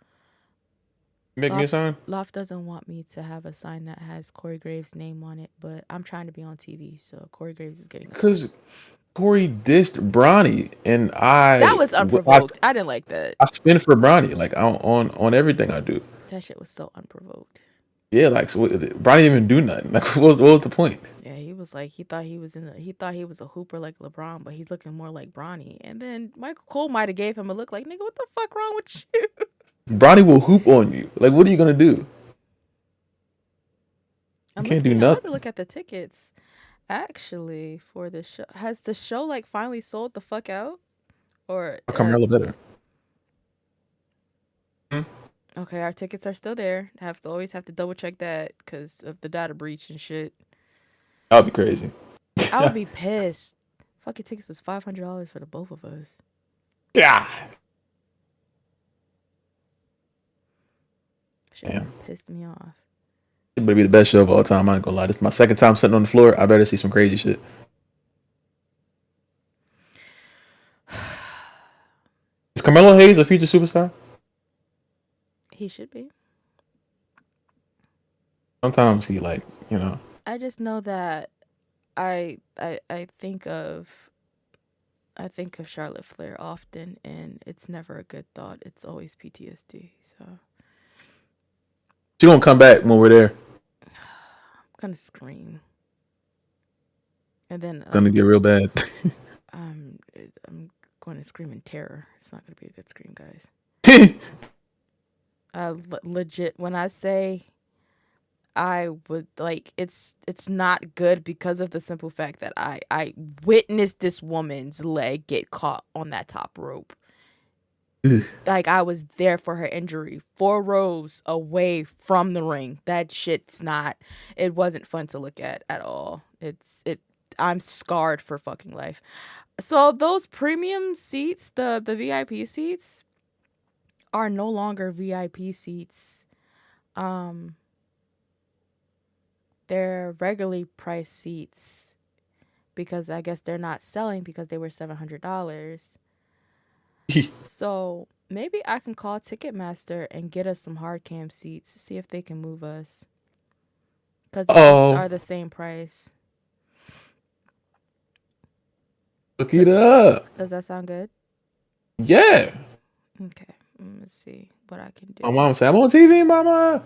Make me a sign. Loft doesn't want me to have a sign that has Corey Graves' name on it, but I'm trying to be on TV, so Corey Graves is getting. Because Corey dissed Bronny, and that was unprovoked. I didn't like that. I spin for Bronny, like on everything I do. That shit was so unprovoked. Yeah, like so Bronny didn't even do nothing. Like, what was the point? Yeah, he was like he thought he was a hooper like LeBron, but he's looking more like Bronny. And then Michael Cole might have gave him a look like, nigga, what the fuck wrong with you? Bronny will hoop on you. Like, what are you gonna do? You can't do I'm nothing. about to look at the tickets. Actually, for the show, has the show like finally sold the fuck out, or Carmelo better. Okay, our tickets are still there. Always have to double check that because of the data breach and shit. That would be crazy. I would be pissed. Fucking tickets was $500 for the both of us. Yeah. Shit pissed me off. It better be the best show of all time. I ain't gonna lie. This is my second time sitting on the floor. I better see some crazy shit. Is Carmelo Hayes a future superstar? He should be. Sometimes he like, you know. I just know that I think of Charlotte Flair often, and it's never a good thought. It's always PTSD. So She gonna come back when we're there. I'm gonna scream, and then Gonna get real bad. I'm going to scream in terror. It's not gonna be a good scream, guys. Legit, when I say I would like, it's not good because of the simple fact that I witnessed this woman's leg get caught on that top rope. Like, I was there for her injury, 4 rows away from the ring. That shit's not. It wasn't fun to look at all. I'm scarred for fucking life. So those premium seats, the VIP seats, are no longer VIP seats. They're regularly priced seats because I guess they're not selling because they were $700. So maybe I can call Ticketmaster and get us some hard cam seats, see if they can move us. Because the seats are the same price. Look it up. Does that sound good? Yeah. Okay. Let's see what I can do. My mom said, I'm on TV, mama.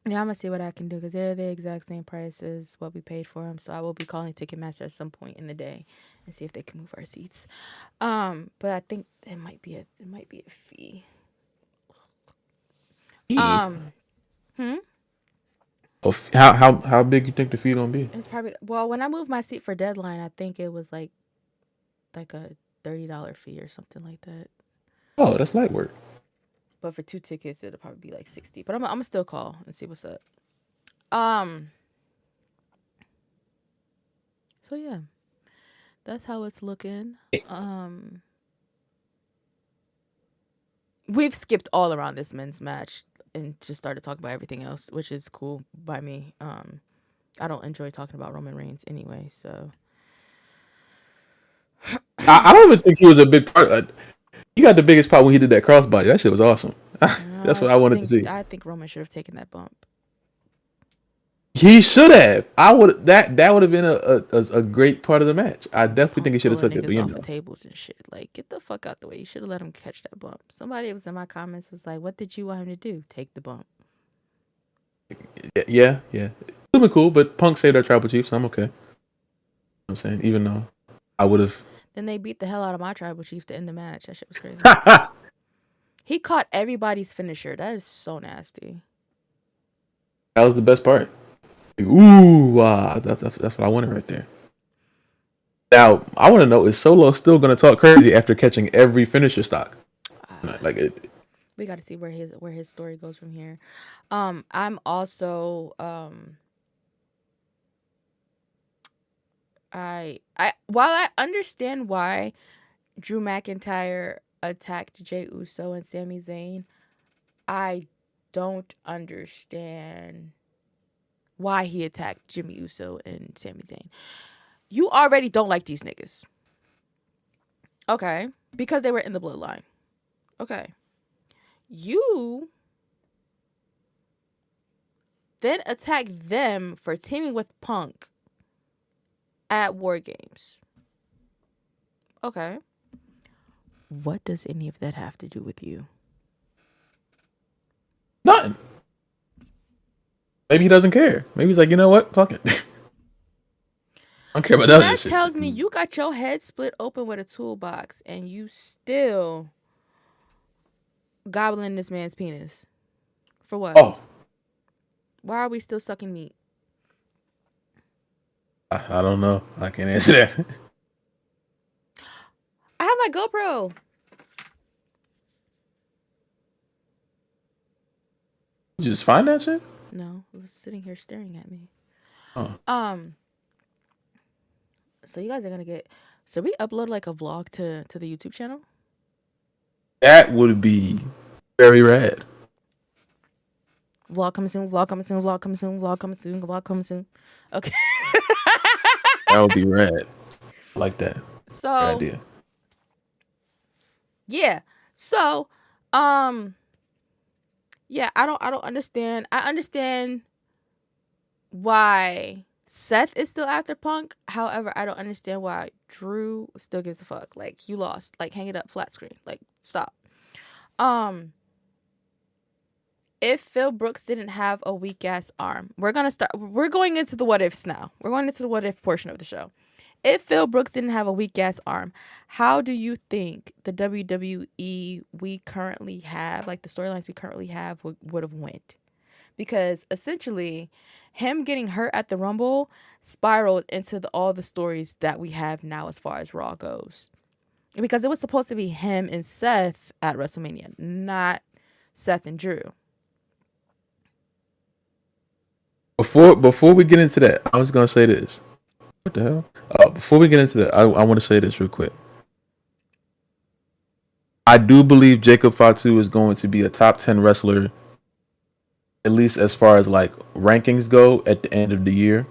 Yeah, I'm going to see what I can do because they're the exact same price as what we paid for them. So I will be calling Ticketmaster at some point in the day and see if they can move our seats. But I think it might be a fee. How big you think the fee gonna be? It's probably, well, when I moved my seat for Deadline, I think it was like a $30 fee or something like that. Oh, that's light work. But for 2 tickets, it'll probably be like $60. But I'm gonna still call and see what's up. So yeah, that's how it's looking. We've skipped all around this men's match and just started talking about everything else, which is cool by me. I don't enjoy talking about Roman Reigns anyway, so. I don't even think he was a big part. He got the biggest part when he did that crossbody. That shit was awesome. That's what I wanted to see. I think Roman should have taken that bump. He should have. That would have been a great part of the match. I definitely think he should have took it. Off the tables and shit. Like, get the fuck out the way. You should have let him catch that bump. Somebody was in my comments was like, "What did you want him to do? Take the bump." Yeah. It would have been cool, but Punk saved our tribal chief, so I'm okay. You know what I'm saying, even though I would have. Then they beat the hell out of my tribal chief to end the match. That shit was crazy. He caught everybody's finisher. That is so nasty. That was the best part. Like, ooh, wow, that's what I wanted right there. Now I want to know: is Solo still going to talk crazy after catching every finisher stock? Like it. We got to see where his story goes from here. I'm also I while I understand why Drew McIntyre attacked Jey Uso and Sami Zayn, I don't understand why he attacked Jimmy Uso and Sami Zayn. You already don't like these niggas. Okay. Because they were in the bloodline. Okay. You then attack them for teaming with Punk at War Games. Okay. What does any of that have to do with you? Nothing. Maybe he doesn't care. Maybe he's like, you know what? Fuck it. I don't care about So that that tells me you got your head split open with a toolbox and you still gobbling this man's penis. For what? Oh. Why are we still sucking meat? I don't know. I can't answer that. I have my GoPro. You just find that shit? No, it was sitting here staring at me. Oh. So you guys are gonna get. So we upload like a vlog to the YouTube channel. That would be very rad. Vlog coming soon. Vlog coming soon. Vlog coming soon. Vlog coming soon. Vlog coming soon. Okay. That would be rad. I like that. So. Good idea. Yeah. So, yeah, I don't understand. I understand why Seth is still after Punk. However, I don't understand why Drew still gives a fuck. Like, you lost. Like, hang it up, flat screen. Like, stop. If Phil Brooks didn't have a weak ass arm, we're going into the what ifs now. We're going into the what if portion of the show. If Phil Brooks didn't have a weak ass arm, how do you think the WWE we currently have, like the storylines we currently have, would have went? Because essentially, him getting hurt at the Rumble spiraled into all the stories that we have now as far as Raw goes. Because it was supposed to be him and Seth at WrestleMania, not Seth and Drew. Before we get into that, I was gonna say this. What the hell? Before we get into that, I want to say this real quick. I do believe Jacob Fatu is going to be a top 10 wrestler, at least as far as like rankings go at the end of the year.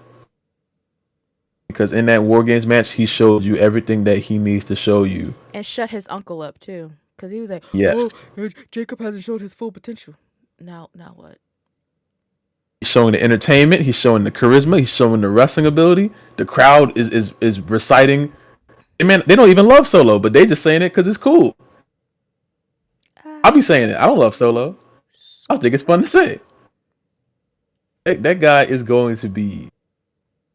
Because in that War Games match, he showed you everything that he needs to show you. And shut his uncle up too. Because he was like, yes. Oh, Jacob hasn't showed his full potential. Now what? He's showing the entertainment. He's showing the charisma. He's showing the wrestling ability. The crowd is reciting. I mean, they don't even love Solo, but they just saying it because it's cool. I'll be saying it. I don't love Solo. I think it's fun to say. That guy is going to be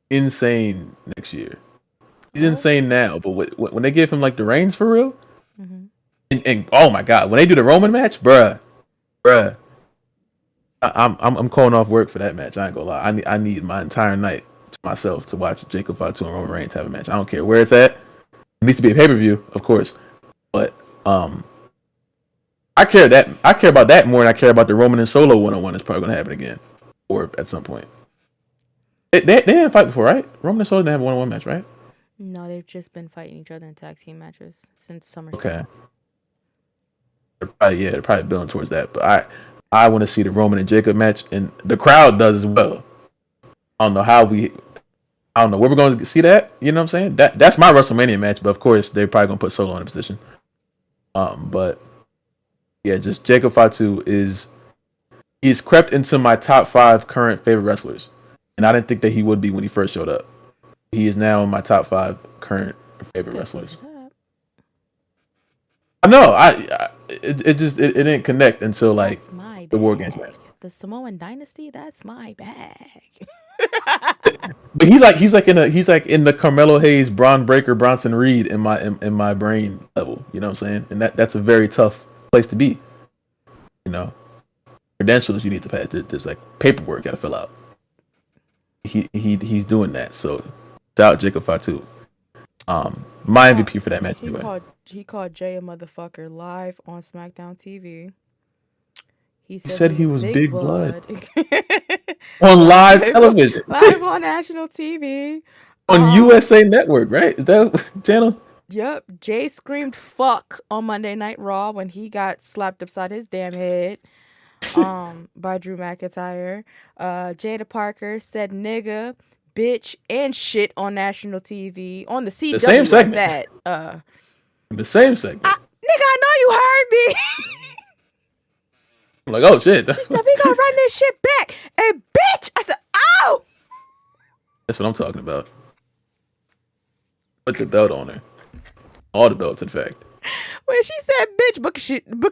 insane next year. He's insane now, but when they give him like the reins for real, and oh my god, when they do the Roman match, bruh, I'm calling off work for that match. I ain't gonna lie. I need my entire night to myself to watch Jacob Fatu and Roman Reigns have a match. I don't care where it's at. It needs to be a pay-per-view, of course, but I care about that more than I care about the Roman and Solo one-on-one that's probably gonna happen again, or at some point. They didn't fight before, right? Roman and Solo didn't have a one-on-one match, right? No, they've just been fighting each other in tag team matches since SummerSlam. Okay. They're probably building towards that, but I want to see the Roman and Jacob match, and the crowd does as well. I don't know where we're going to see that. You know what I'm saying? That's my WrestleMania match, but of course they're probably going to put Solo in a position. But yeah, just Jacob Fatu he's crept into my top 5 current favorite wrestlers, and I didn't think that he would be when he first showed up. He is now in my top 5 current favorite wrestlers. I know. It didn't connect until like the War Games match. the Samoan dynasty, that's my bag. But he's like in the Carmelo Hayes, Braun Breaker, Bronson Reed in my brain level. You know what I'm saying? And that's a very tough place to be. You know, credentials you need to pass. There's like paperwork you got to fill out. He's doing that. So shout out Jacob Fatu. My MVP for that match. He called Jay a motherfucker live on SmackDown TV. He said he was big blood. On live television. Live on national TV. On USA Network, right? Is that channel? Yep. Jay screamed fuck on Monday Night Raw when he got slapped upside his damn head by Drew McIntyre. Jada Parker said nigga, bitch, and shit on national TV. On the CW. The same segment. That, the same segment. Nigga, I know you heard me. I'm like, oh shit. She said, we gonna run this shit back. And bitch, I said, ow. That's what I'm talking about. Put the belt on her. All the belts, in fact. When she said, bitch, Booker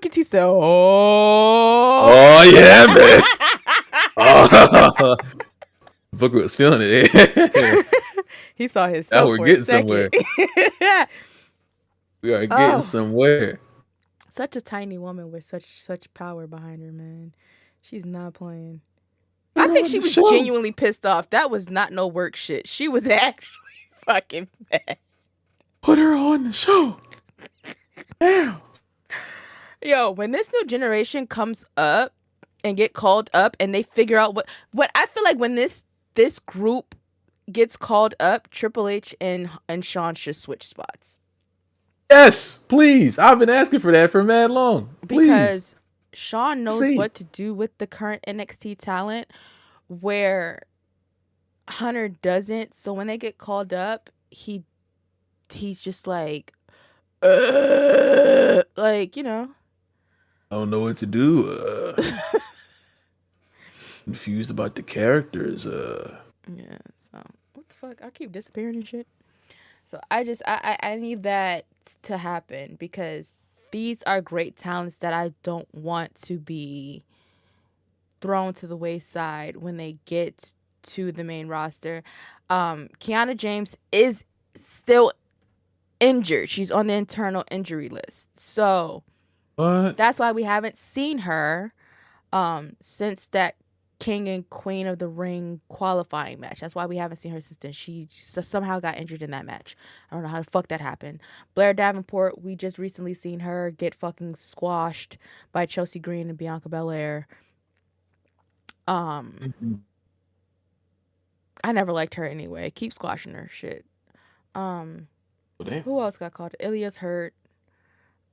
T said, oh yeah, man. Oh. Booker was feeling it. He saw his stuff. Now we're getting somewhere. We are getting somewhere. Such a tiny woman with such power behind her, man. She's not playing. I think she was genuinely pissed off. That was not no work shit. She was actually fucking mad. Put her on the show. Damn. Yo, when this new generation comes up and get called up and they figure out what I feel like when this group gets called up, Triple H and Shawn should switch spots. Yes, please. I've been asking for that for mad long. Please. Because Shawn knows what to do with the current NXT talent where Hunter doesn't. So when they get called up, he's just like, you know. I don't know what to do. Confused about the characters. Yeah, so what the fuck? I keep disappearing and shit. So I need that to happen because these are great talents that I don't want to be thrown to the wayside when they get to the main roster. Kiana James is still injured. She's on the internal injury list. So that's why we haven't seen her since that King and Queen of the Ring qualifying match. That's why we haven't seen her since then. She somehow got injured in that match. I don't know how the fuck that happened. Blair Davenport, we just recently seen her get fucking squashed by Chelsea Green and Bianca Belair. I never liked her anyway. Keep squashing her shit. Who else got called? Ilya's hurt.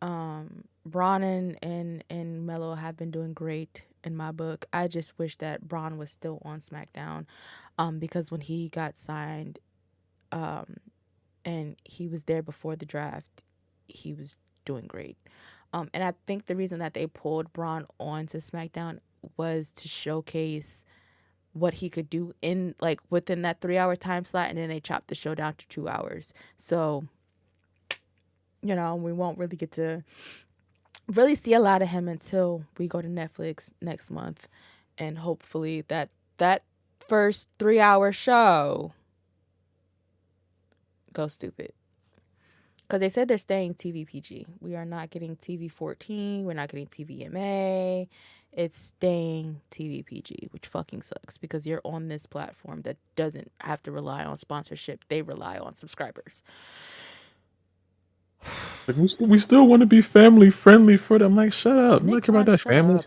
Braun and Melo have been doing great in my book. I just wish that Braun was still on SmackDown, because when he got signed, and he was there before the draft, he was doing great. And I think the reason that they pulled Braun onto SmackDown was to showcase what he could do in within that 3-hour time slot, and then they chopped the show down to 2 hours. So, we won't really get to really see a lot of him until we go to Netflix next month, and hopefully that first 3-hour show goes stupid, because they said they're staying TV PG. We are not getting TV 14. We're not getting TVMA. It's staying TV PG, which fucking sucks because you're on this platform that doesn't have to rely on sponsorship. They rely on subscribers. Like we still want to be family friendly for them. Like, shut up. I don't care about that family. I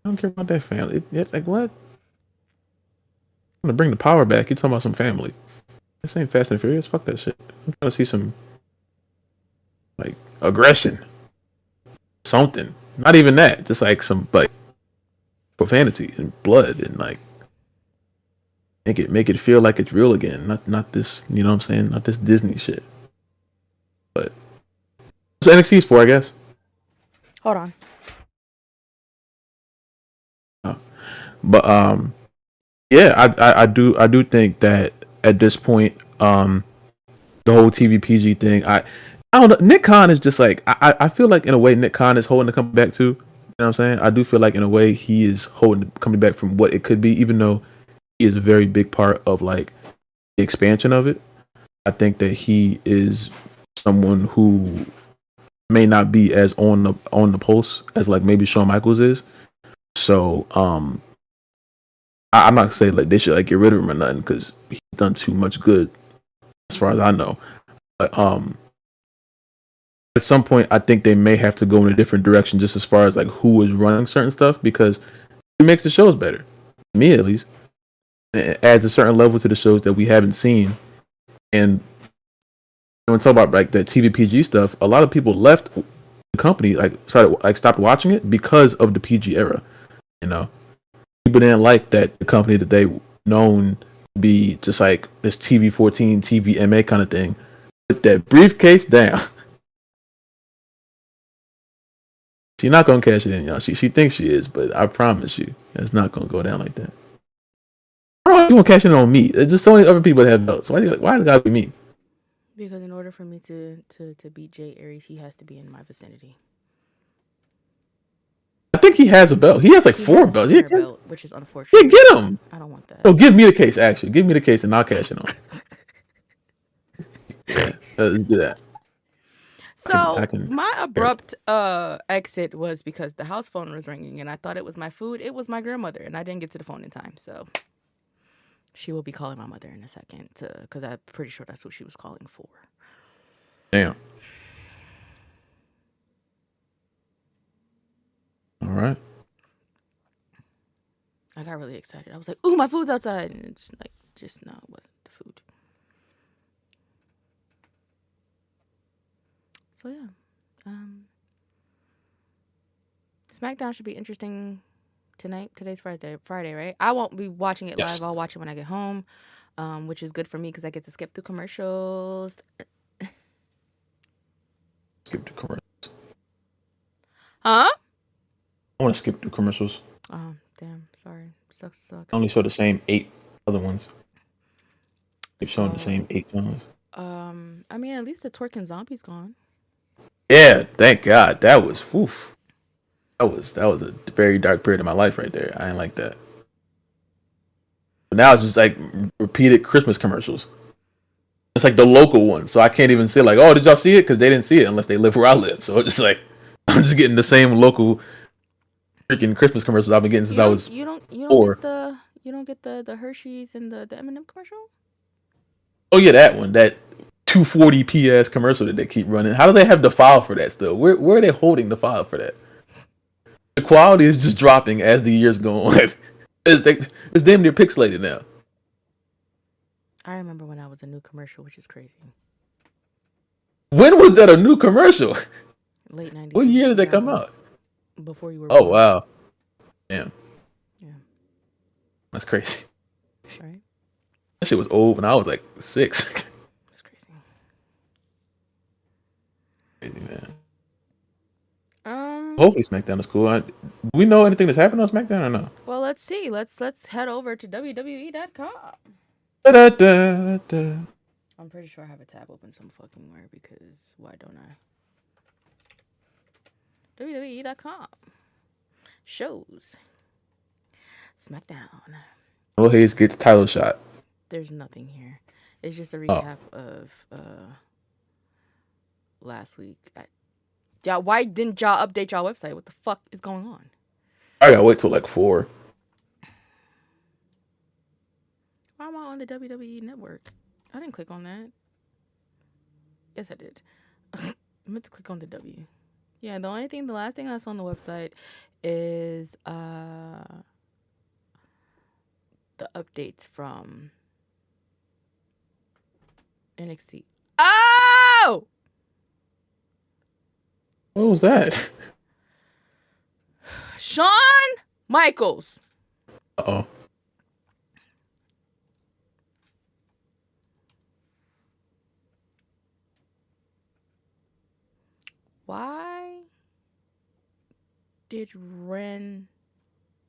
don't care about that family. It's like, what? I'm gonna bring the power back. You're talking about some family. This ain't Fast and Furious. Fuck that shit. I'm trying to see some aggression. Something. Not even that. Just some profanity and blood and make it feel like it's real again. Not this, you know what I'm saying? Not this Disney shit. But that's what NXT's for, I guess. Hold on. But yeah, I do think that at this point, the whole TV PG thing, I don't know. Nick Khan is just I feel like in a way Nick Khan is holding the company back too, what I'm saying? I do feel like in a way he is holding the company back from what it could be, even though he is a very big part of like the expansion of it. I think that he is someone who may not be as on the pulse as like maybe Shawn Michaels is. So I'm not gonna say like they should like get rid of him or nothing because he's done too much good as far as I know. But at some point I think they may have to go in a different direction just as far as like who is running certain stuff because it makes the shows better. To me at least. It adds a certain level to the shows that we haven't seen. And when we talk about like that TVPG stuff, a lot of people left the company, like started like stopped watching it because of the PG era. You know, people didn't like that the company that they known to be just like this TV-14, TVMA kind of thing. Put that briefcase down. She's not gonna cash it in, y'all. She thinks she is, but I promise you, it's not gonna go down like that. I don't know if you want to cash in on me. There's just so many other people that have belts. Why does it gotta be me? Because in order for me to beat Jay Aries, he has to be in my vicinity. I think he has a belt. He has like He 4 has a belts. spinner belt, which is Yeah, unfortunate. get him. I don't want that. Oh, give me the case. Actually, give me the case, and I'll cash it on. Yeah, let's do that. So I can. my abrupt exit was because the house phone was ringing, and I thought it was my food. It was my grandmother, and I didn't get to the phone in time. So she will be calling my mother in a second, because I'm pretty sure that's what she was calling for. Damn. All right. I got really excited. I was like, "Ooh, my food's outside!" And it's like, just no, it wasn't the food. So yeah, Smackdown should be interesting tonight. Today's Friday, right? I won't be watching it Yes. live. I'll watch it when I get home, which is good for me because I get to skip through commercials. Skip the commercials. Huh? I want to skip the commercials. Oh, damn. Sorry. Sucks. I only show the same 8 other ones. Keep showing the same 8 channels. I mean, at least the twerking zombie's gone. Yeah, thank God. That was woof. That was a very dark period of my life right there. I didn't like that. But now it's just like repeated Christmas commercials. It's like the local ones, so I can't even say like, "Oh, did y'all see it?" Because they didn't see it unless they live where I live. So it's just like I'm just getting the same local freaking Christmas commercials I've been getting since I was you don't 4. get the Hershey's and the M&M commercial? Oh yeah, that one, that 240 PS commercial that they keep running. How do they have the file for that still? Where are they holding the file for that? The quality is just dropping as the years go on. It's damn near pixelated now. I remember when I was a new commercial, which is crazy. When was that a new commercial? Late 90s. What year did they come out? Before you were Oh born. wow, damn. Yeah. That's crazy. Right? That shit was old when I was like 6. It's crazy. Crazy, man. Hopefully SmackDown is cool. Do we know anything that's happened on SmackDown or no? Well, let's see. Let's head over to WWE.com. Da-da-da-da. I'm pretty sure I have a tab open some fucking where because why don't I? WWE.com. Shows. SmackDown. Will Hayes gets title shot. There's nothing here. It's just a recap of last week. Y'all, why didn't y'all update y'all website? What the fuck is going on? I gotta wait till like 4. Why am I on the WWE network? I didn't click on that. Yes, I did. I meant to click on the W. Yeah, the last thing that's on the website is the updates from NXT. Oh! What was that? Shawn Michaels. Uh-oh. Why did Ren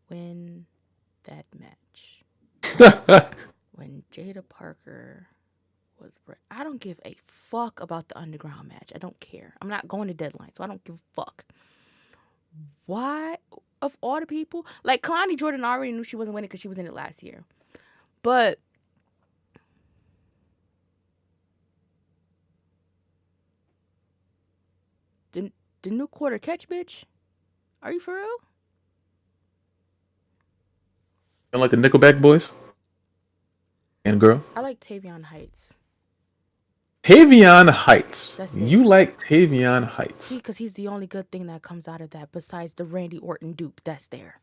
win that match? When Jada Parker was... I don't give a fuck about the underground match. I don't care. I'm not going to Deadline, so I don't give a fuck. Why, of all the people, like Kalani Jordan already knew she wasn't winning because she was in it last year. But the new quarter catch, bitch. Are you for real? And like the Nickelback boys and girl. I like Tavion Heights. Tavion Heights. That's it. You like Tavion Heights? Because he's the only good thing that comes out of that besides the Randy Orton dupe that's there.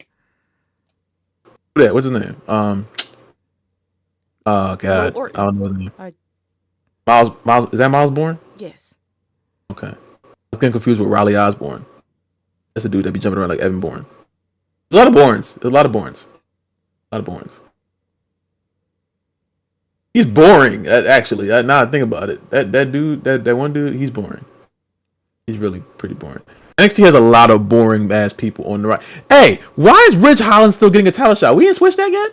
Who that? What's his name? Oh Will God, I Orton. don't know his name. Miles, is that Miles Bourne? Yes. Okay. I was getting confused with Riley Osborne. That's the dude that be jumping around like Evan Bourne. There's a lot of Bournes. There's a lot of Bournes. A lot of Bournes. He's boring, actually. Now I think about it. That dude, that one dude, he's boring. He's really pretty boring. NXT has a lot of boring ass people on the right. Hey, why is Ridge Holland still getting a title shot? We didn't switch that yet?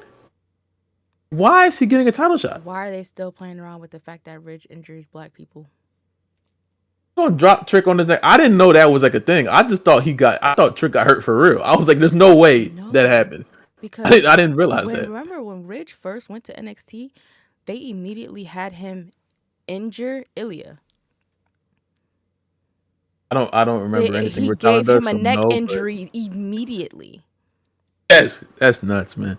Why is he getting a title shot? Why are they still playing around with the fact that Ridge injures black people? Gonna drop Trick on his neck. I didn't know that was like a thing. I just thought I thought Trick got hurt for real. I was like, there's no way that happened. Because I didn't realize that. Remember when Ridge first went to NXT, they immediately had him injure Ilya. I don't remember anything. He gave him a neck injury immediately. Yes, that's nuts, man.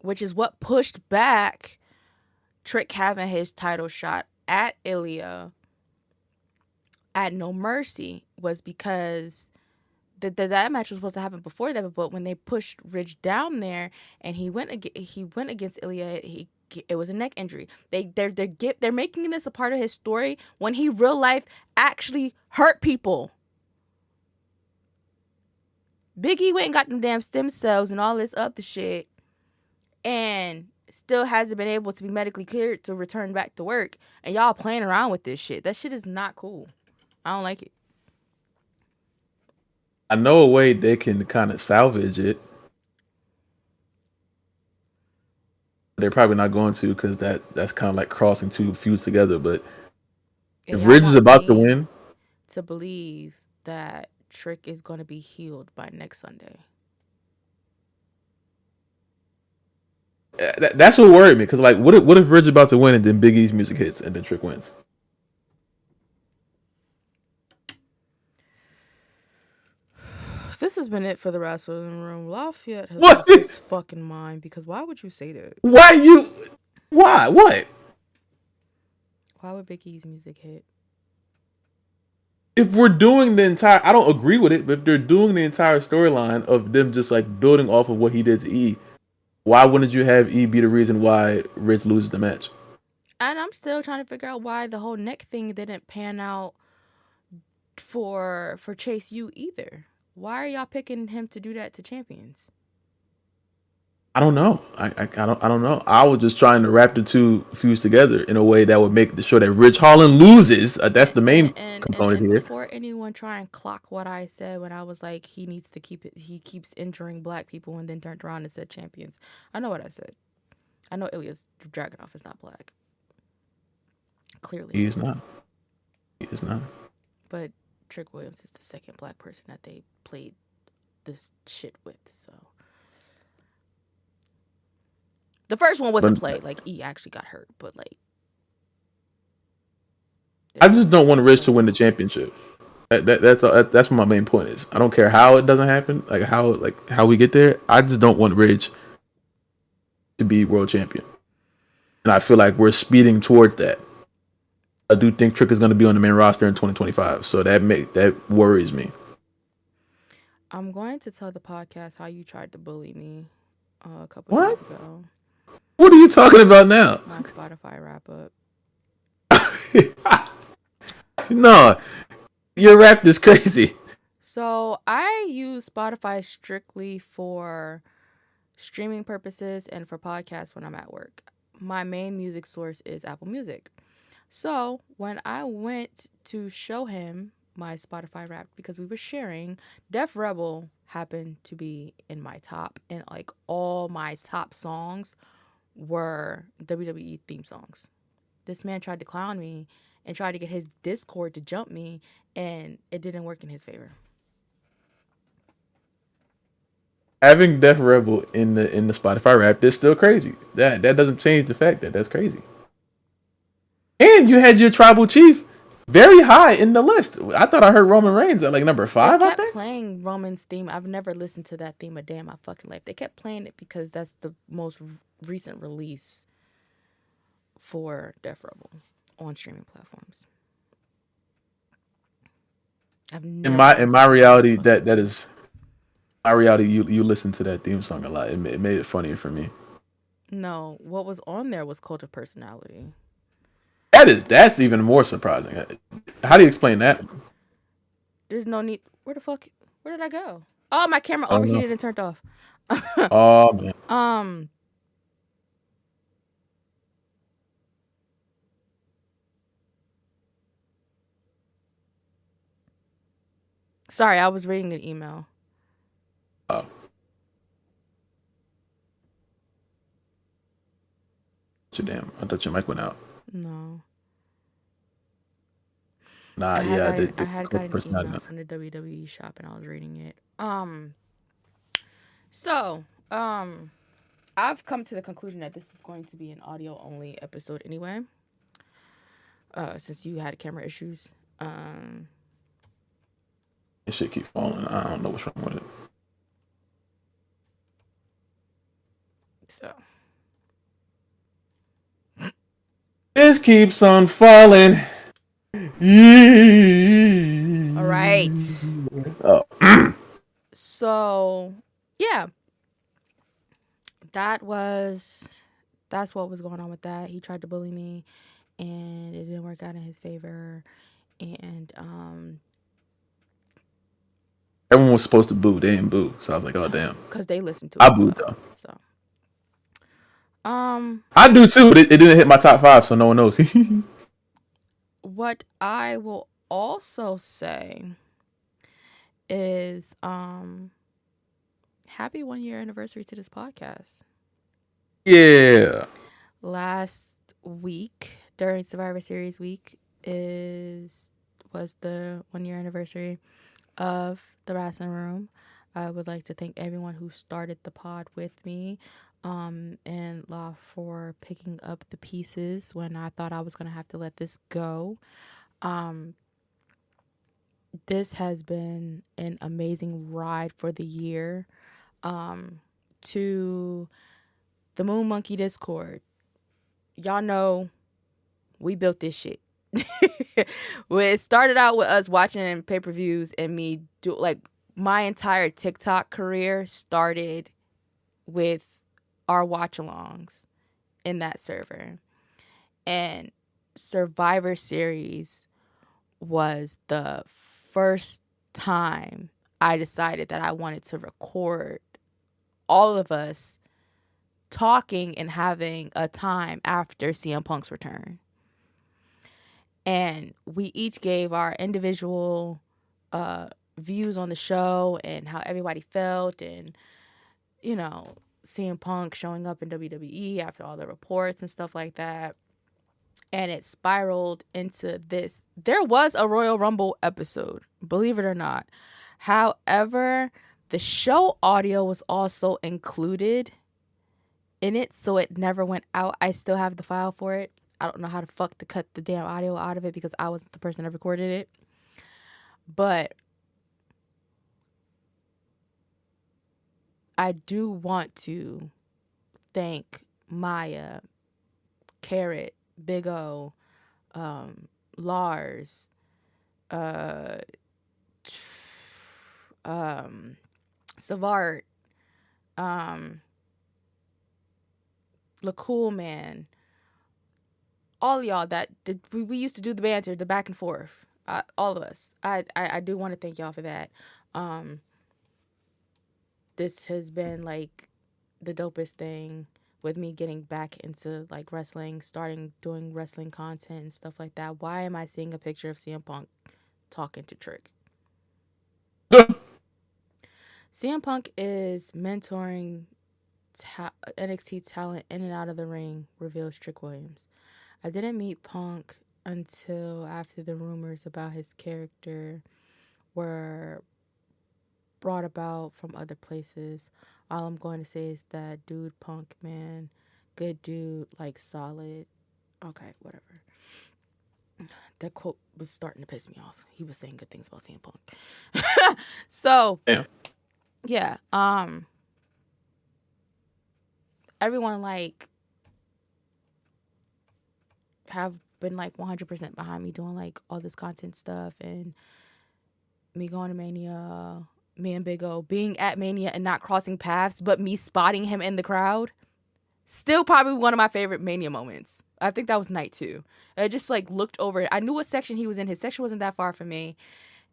Which is what pushed back Trick having his title shot at Ilya at No Mercy, was because that match was supposed to happen before that, but when they pushed Ridge down there and he went against Ilya, it was a neck injury. They're making this a part of his story when he real life actually hurt people. Big E went and got them damn stem cells and all this other shit, and still hasn't been able to be medically cleared to return back to work. And y'all playing around with this shit. That shit is not cool. I don't like it. I know a way they can kind of salvage it. They're probably not going to, because that's kind of like crossing two feuds together. But if Ridge is about to win, to believe that Trick is going to be healed by next Sunday. That's what worried me. Because like, what if Ridge is about to win and then Big E's music hits and then Trick wins? This has been it for the Wrasslin Room. Lafayette has lost his fucking mind, because why would you say that? Why? What? Why would Big E's music hit? If we're doing the entire, I don't agree with it, but if they're doing the entire storyline of them just like building off of what he did to E, why wouldn't you have E be the reason why Ridge loses the match? And I'm still trying to figure out why the whole neck thing didn't pan out for Chase U either. Why are y'all picking him to do that to champions? I don't know. I don't know. I was just trying to wrap the two feuds together in a way that would make sure that Ridge Holland loses. That's the main component here. Before anyone try and clock what I said when I was like, he needs to keep it. He keeps injuring black people, and then turned around and said champions. I know what I said. I know Ilya's Dragunov is not black. Clearly, he is not. He is not. But Trick Williams is the second black person that they played this shit with. So the first one wasn't played. Like, E actually got hurt, but like, I just don't want Ridge to win the championship. That's what my main point is. I don't care how it doesn't happen, like how we get there. I just don't want Ridge to be world champion, and I feel like we're speeding towards that. I do think Trick is going to be on the main roster in 2025, so that worries me. I'm going to tell the podcast how you tried to bully me a couple years ago. What are you talking about now? My Spotify wrap up. No, your rap is crazy. So I use Spotify strictly for streaming purposes and for podcasts when I'm at work. My main music source is Apple Music. So when I went to show him my Spotify Wrapped, because we were sharing, Def Rebel happened to be in my top, and like all my top songs were WWE theme songs. This man tried to clown me and tried to get his Discord to jump me, and it didn't work in his favor. Having Def Rebel in the Spotify rap is still crazy. That doesn't change the fact that that's crazy. And you had your tribal chief very high in the list. I thought I heard Roman Reigns at like number They 5. I kept think. playing Roman's theme. I've never listened to that theme a day in my fucking life. They kept playing it because that's the most recent release for Def Rebel on streaming platforms. I've In never my listened to that reality, fucking that theme. is my reality. You listen to that theme song a lot. It made it funnier for me. No, what was on there was Cult of Personality. That's even more surprising. How do you explain that? There's no need. Where did I go? Oh, my camera I don't know. overheated and turned off. Oh man. um, sorry, I was reading an email. Oh. Damn. I thought your mic went out. No, Nah. Yeah. I The had cult gotten an personality. email from the WWE shop and I was reading it. So, I've come to the conclusion that this is going to be an audio only episode anyway. Since you had camera issues. This shit keep falling. I don't know what's wrong with it. So. This keeps on falling. All right. Oh. So, yeah. That's what was going on with that. He tried to bully me and it didn't work out in his favor. And Everyone was supposed to boo. They didn't boo. So I was like, oh damn. because they listened to it I as booed well. though. So I do too, but it didn't hit my top 5, so no one knows. what I will also say is happy 1 year anniversary to this podcast. Yeah. Last week during Survivor Series week was the 1 year anniversary of the Wrasslin Room. I would like to thank everyone who started the pod with me, and La for picking up the pieces when I thought I was going to have to let this go. This has been an amazing ride for the year. To the Moon Monkey Discord, y'all know we built this shit. Well, it started out with us watching pay-per-views and me do like my entire TikTok career started with our watch-alongs in that server. And Survivor Series was the first time I decided that I wanted to record all of us talking and having a time after CM Punk's return. And we each gave our individual views on the show and how everybody felt, and CM Punk showing up in WWE after all the reports and stuff like that. And it spiraled into this. There was a Royal Rumble episode, believe it or not. However, the show audio was also included in it, so it never went out. I still have the file for it. I don't know how the fuck to cut the damn audio out of it because I wasn't the person that recorded it. But I do want to thank Maya, Carrot, Big O, Lars, Savart, the Cool Man, all y'all that did. We used to do the banter, the back and forth. All of us. I do want to thank y'all for that. This has been like the dopest thing with me getting back into like wrestling, starting doing wrestling content and stuff like that. Why am I seeing a picture of CM Punk talking to Trick? CM Punk is mentoring NXT talent in and out of the ring, reveals Trick Williams. I didn't meet Punk until after the rumors about his character were brought about from other places. All I'm going to say is that dude, Punk, man, good dude, like solid. Okay, whatever. That quote was starting to piss me off. He was saying good things about CM Punk. So, Damn. yeah, everyone like have been like 100% behind me doing like all this content stuff and me going to Mania, me and Big O being at Mania and not crossing paths, but me spotting him in the crowd. Still probably one of my favorite Mania moments. I think that was night 2. I just like looked over it. I knew what section he was in. His section wasn't that far from me.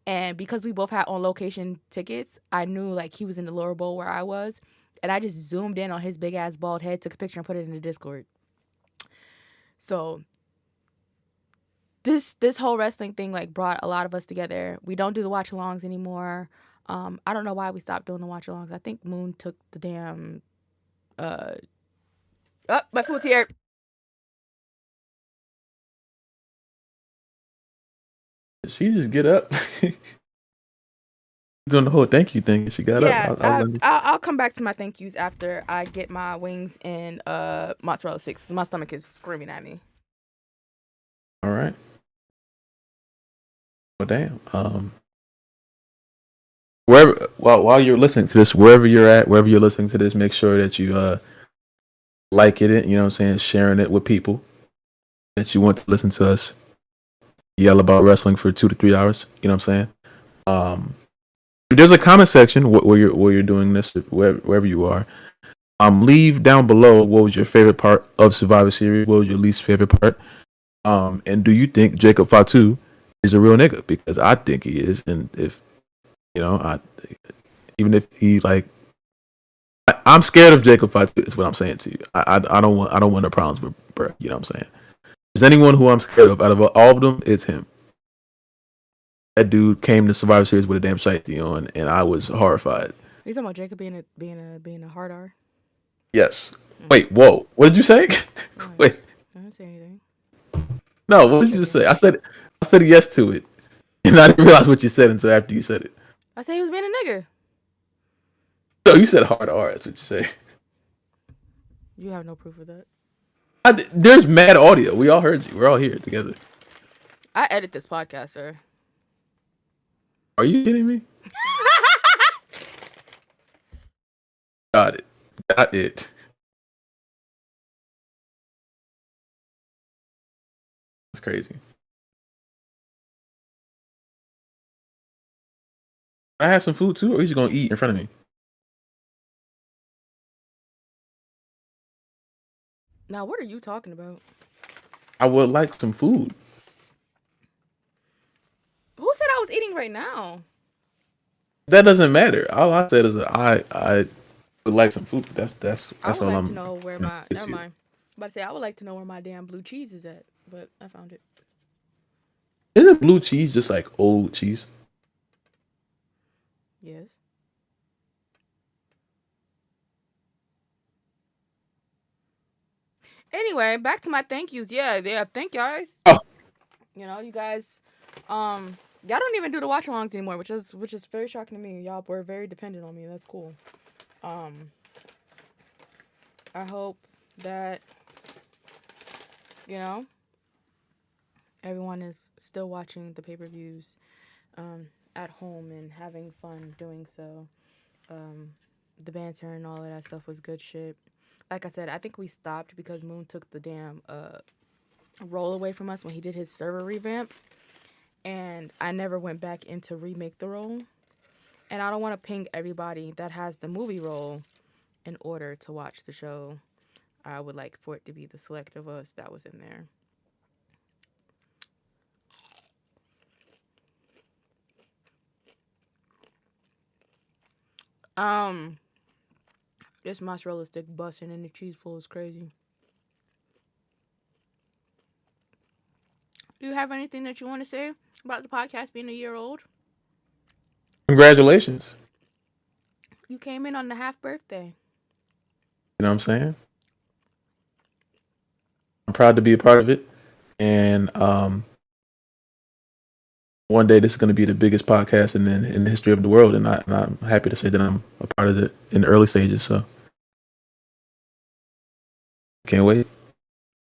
And because we both had on location tickets, I knew like he was in the lower bowl where I was. And I just zoomed in on his big ass bald head, took a picture and put it in the Discord. So this whole wrestling thing like brought a lot of us together. We don't do the watch alongs anymore. I don't know why we stopped doing the watch alongs. I think Moon took the damn oh, my food's here. She just get up. Doing the whole thank you thing. She got up. Yeah, I'll I'll come back to my thank yous after I get my wings and mozzarella sticks. My stomach is screaming at me. all right. Well, damn. Wherever while you're listening to this, wherever you're at, wherever you're listening to this, make sure that you like it. You know what I'm saying? Sharing it with people that you want to listen to us yell about wrestling for 2 to 3 hours. You know what I'm saying? There's a comment section where you're doing this, wherever you are. Leave down below what was your favorite part of Survivor Series. What was your least favorite part? And do you think Jacob Fatu is a real nigga? Because I think he is, and if you know, even if he like, I'm scared of Jacob Fatu. Is what I'm saying to you. I don't want no problems with bro. You know what I'm saying? If there's anyone who I'm scared of out of all of them, it's him. That dude came to Survivor Series with a damn shite on, and I was horrified. You talking about Jacob being a hard R? Yes. Wait. Whoa. What did you say? Wait. I didn't say anything. No. What did you just say? I said yes to it, and I didn't realize what you said until after you said it. I said he was being a nigga. No, you said hard R. That's what you say. You have no proof of that. There's mad audio. We all heard you. We're all here together. I edit this podcast, sir. Are you kidding me? Got it. Got it. That's crazy. I have some food too, or are you just gonna eat in front of me? Now, what are you talking about? I would like some food. Who said I was eating right now? That doesn't matter. All I said is that I would like some food. That's I would all like I'm. to know where my. Never You. mind. I was about to say I would like to know where my damn blue cheese is at, but I found it. Isn't blue cheese just like old cheese? Yes. Anyway, back to my thank yous. Yeah. Thank you guys. Oh. You know, you guys, y'all don't even do the watch alongs anymore, which is very shocking to me. Y'all were very dependent on me. That's cool. I hope that everyone is still watching the pay-per-views at home and having fun doing so. The banter and all of that stuff was good shit. Like I said, I think we stopped because Moon took the damn role away from us when he did his server revamp, and I never went back in to remake the role. And I don't want to ping everybody that has the movie role in order to watch the show. I would like for it to be the select of us that was in there. This mozzarella stick busting and the cheese full is crazy. Do you have anything that you want to say about the podcast being a year old? Congratulations. You came in on the half birthday. You know what I'm saying? I'm proud to be a part of it. And one day this is going to be the biggest podcast in the history of the world, and I'm happy to say that I'm a part of it in the early stages. So can't wait.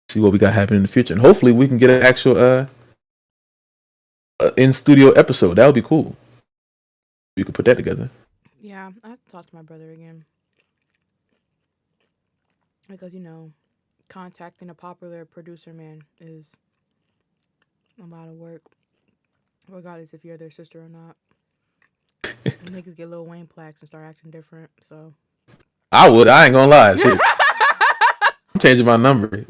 See what we got happening in the future, and hopefully we can get an actual in studio episode. That would be cool. You could put that together. Yeah, I have to talk to my brother again because contacting a popular producer man is a lot of work, regardless if you're their sister or not. Niggas get Lil Wayne plaques and start acting different. So I ain't gonna lie. Shit. I'm changing my number.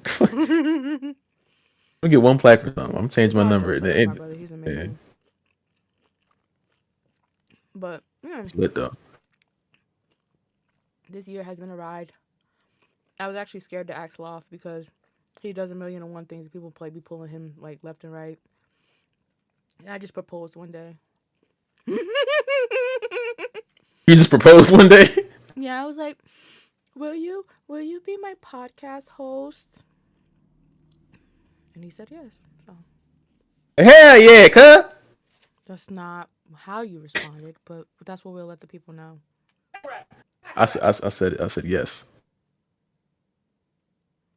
I get one plaque for something. I'm changing my number. My brother, he's amazing. Yeah. But yeah, it's lit though. This year has been a ride. I was actually scared to ask Loft because he does 1,000,001 things. People be pulling him like left and right. And I just proposed one day. You just proposed one day? Yeah, I was like, Will you be my podcast host? And he said yes. So hell yeah, cuz. That's not how you responded, but that's what we'll let the people know. I said yes.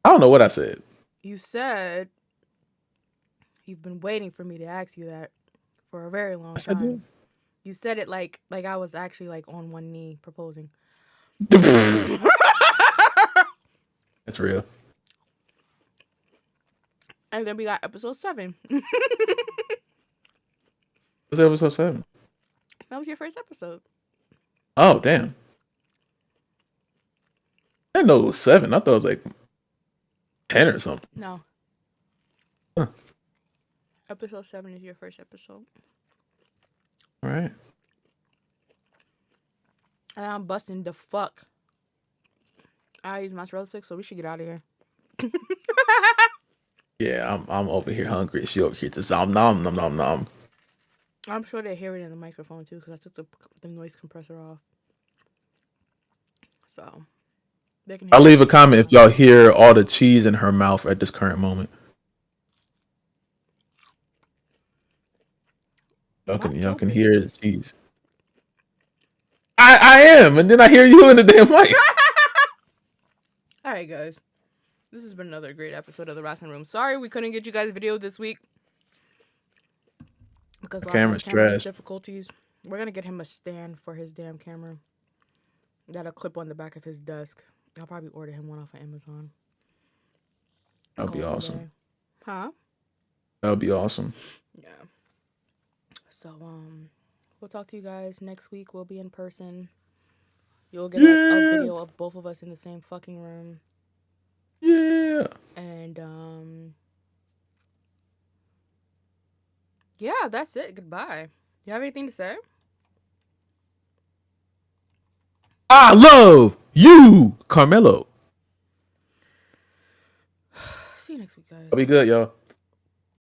I don't know what I said. You said you've been waiting for me to ask you that for a very long time. You said it like I was actually like on one knee proposing. That's real. And then we got episode 7. What's episode 7? That was your first episode. Oh, damn. I didn't know it was 7. I thought it was like 10 or something. No. Huh. Episode 7 is your first episode. All right. And I'm busting the fuck. I use mozzarella sticks, so we should get out of here. Yeah, I'm over here hungry. She over here just nom. I'm sure they hear it in the microphone too, because I took the noise compressor off. So they can. I'll leave a comment if y'all hear all the cheese in her mouth at this current moment. Y'all can hear the cheese. I am, and then I hear you in the damn mic. All right, guys. This has been another great episode of the Wrasslin Room. Sorry we couldn't get you guys a video this week because of camera difficulties. We're gonna get him a stand for his damn camera. That'll clip on the back of his desk. I'll probably order him one off of Amazon. That'll be awesome. Huh? That'll be awesome. Yeah. So we'll talk to you guys next week. We'll be in person. You'll get like a video of both of us in the same fucking room. Yeah. And yeah, that's it. Goodbye. You have anything to say? I love you, Carmelo. See you next week, guys. I'll be good, y'all.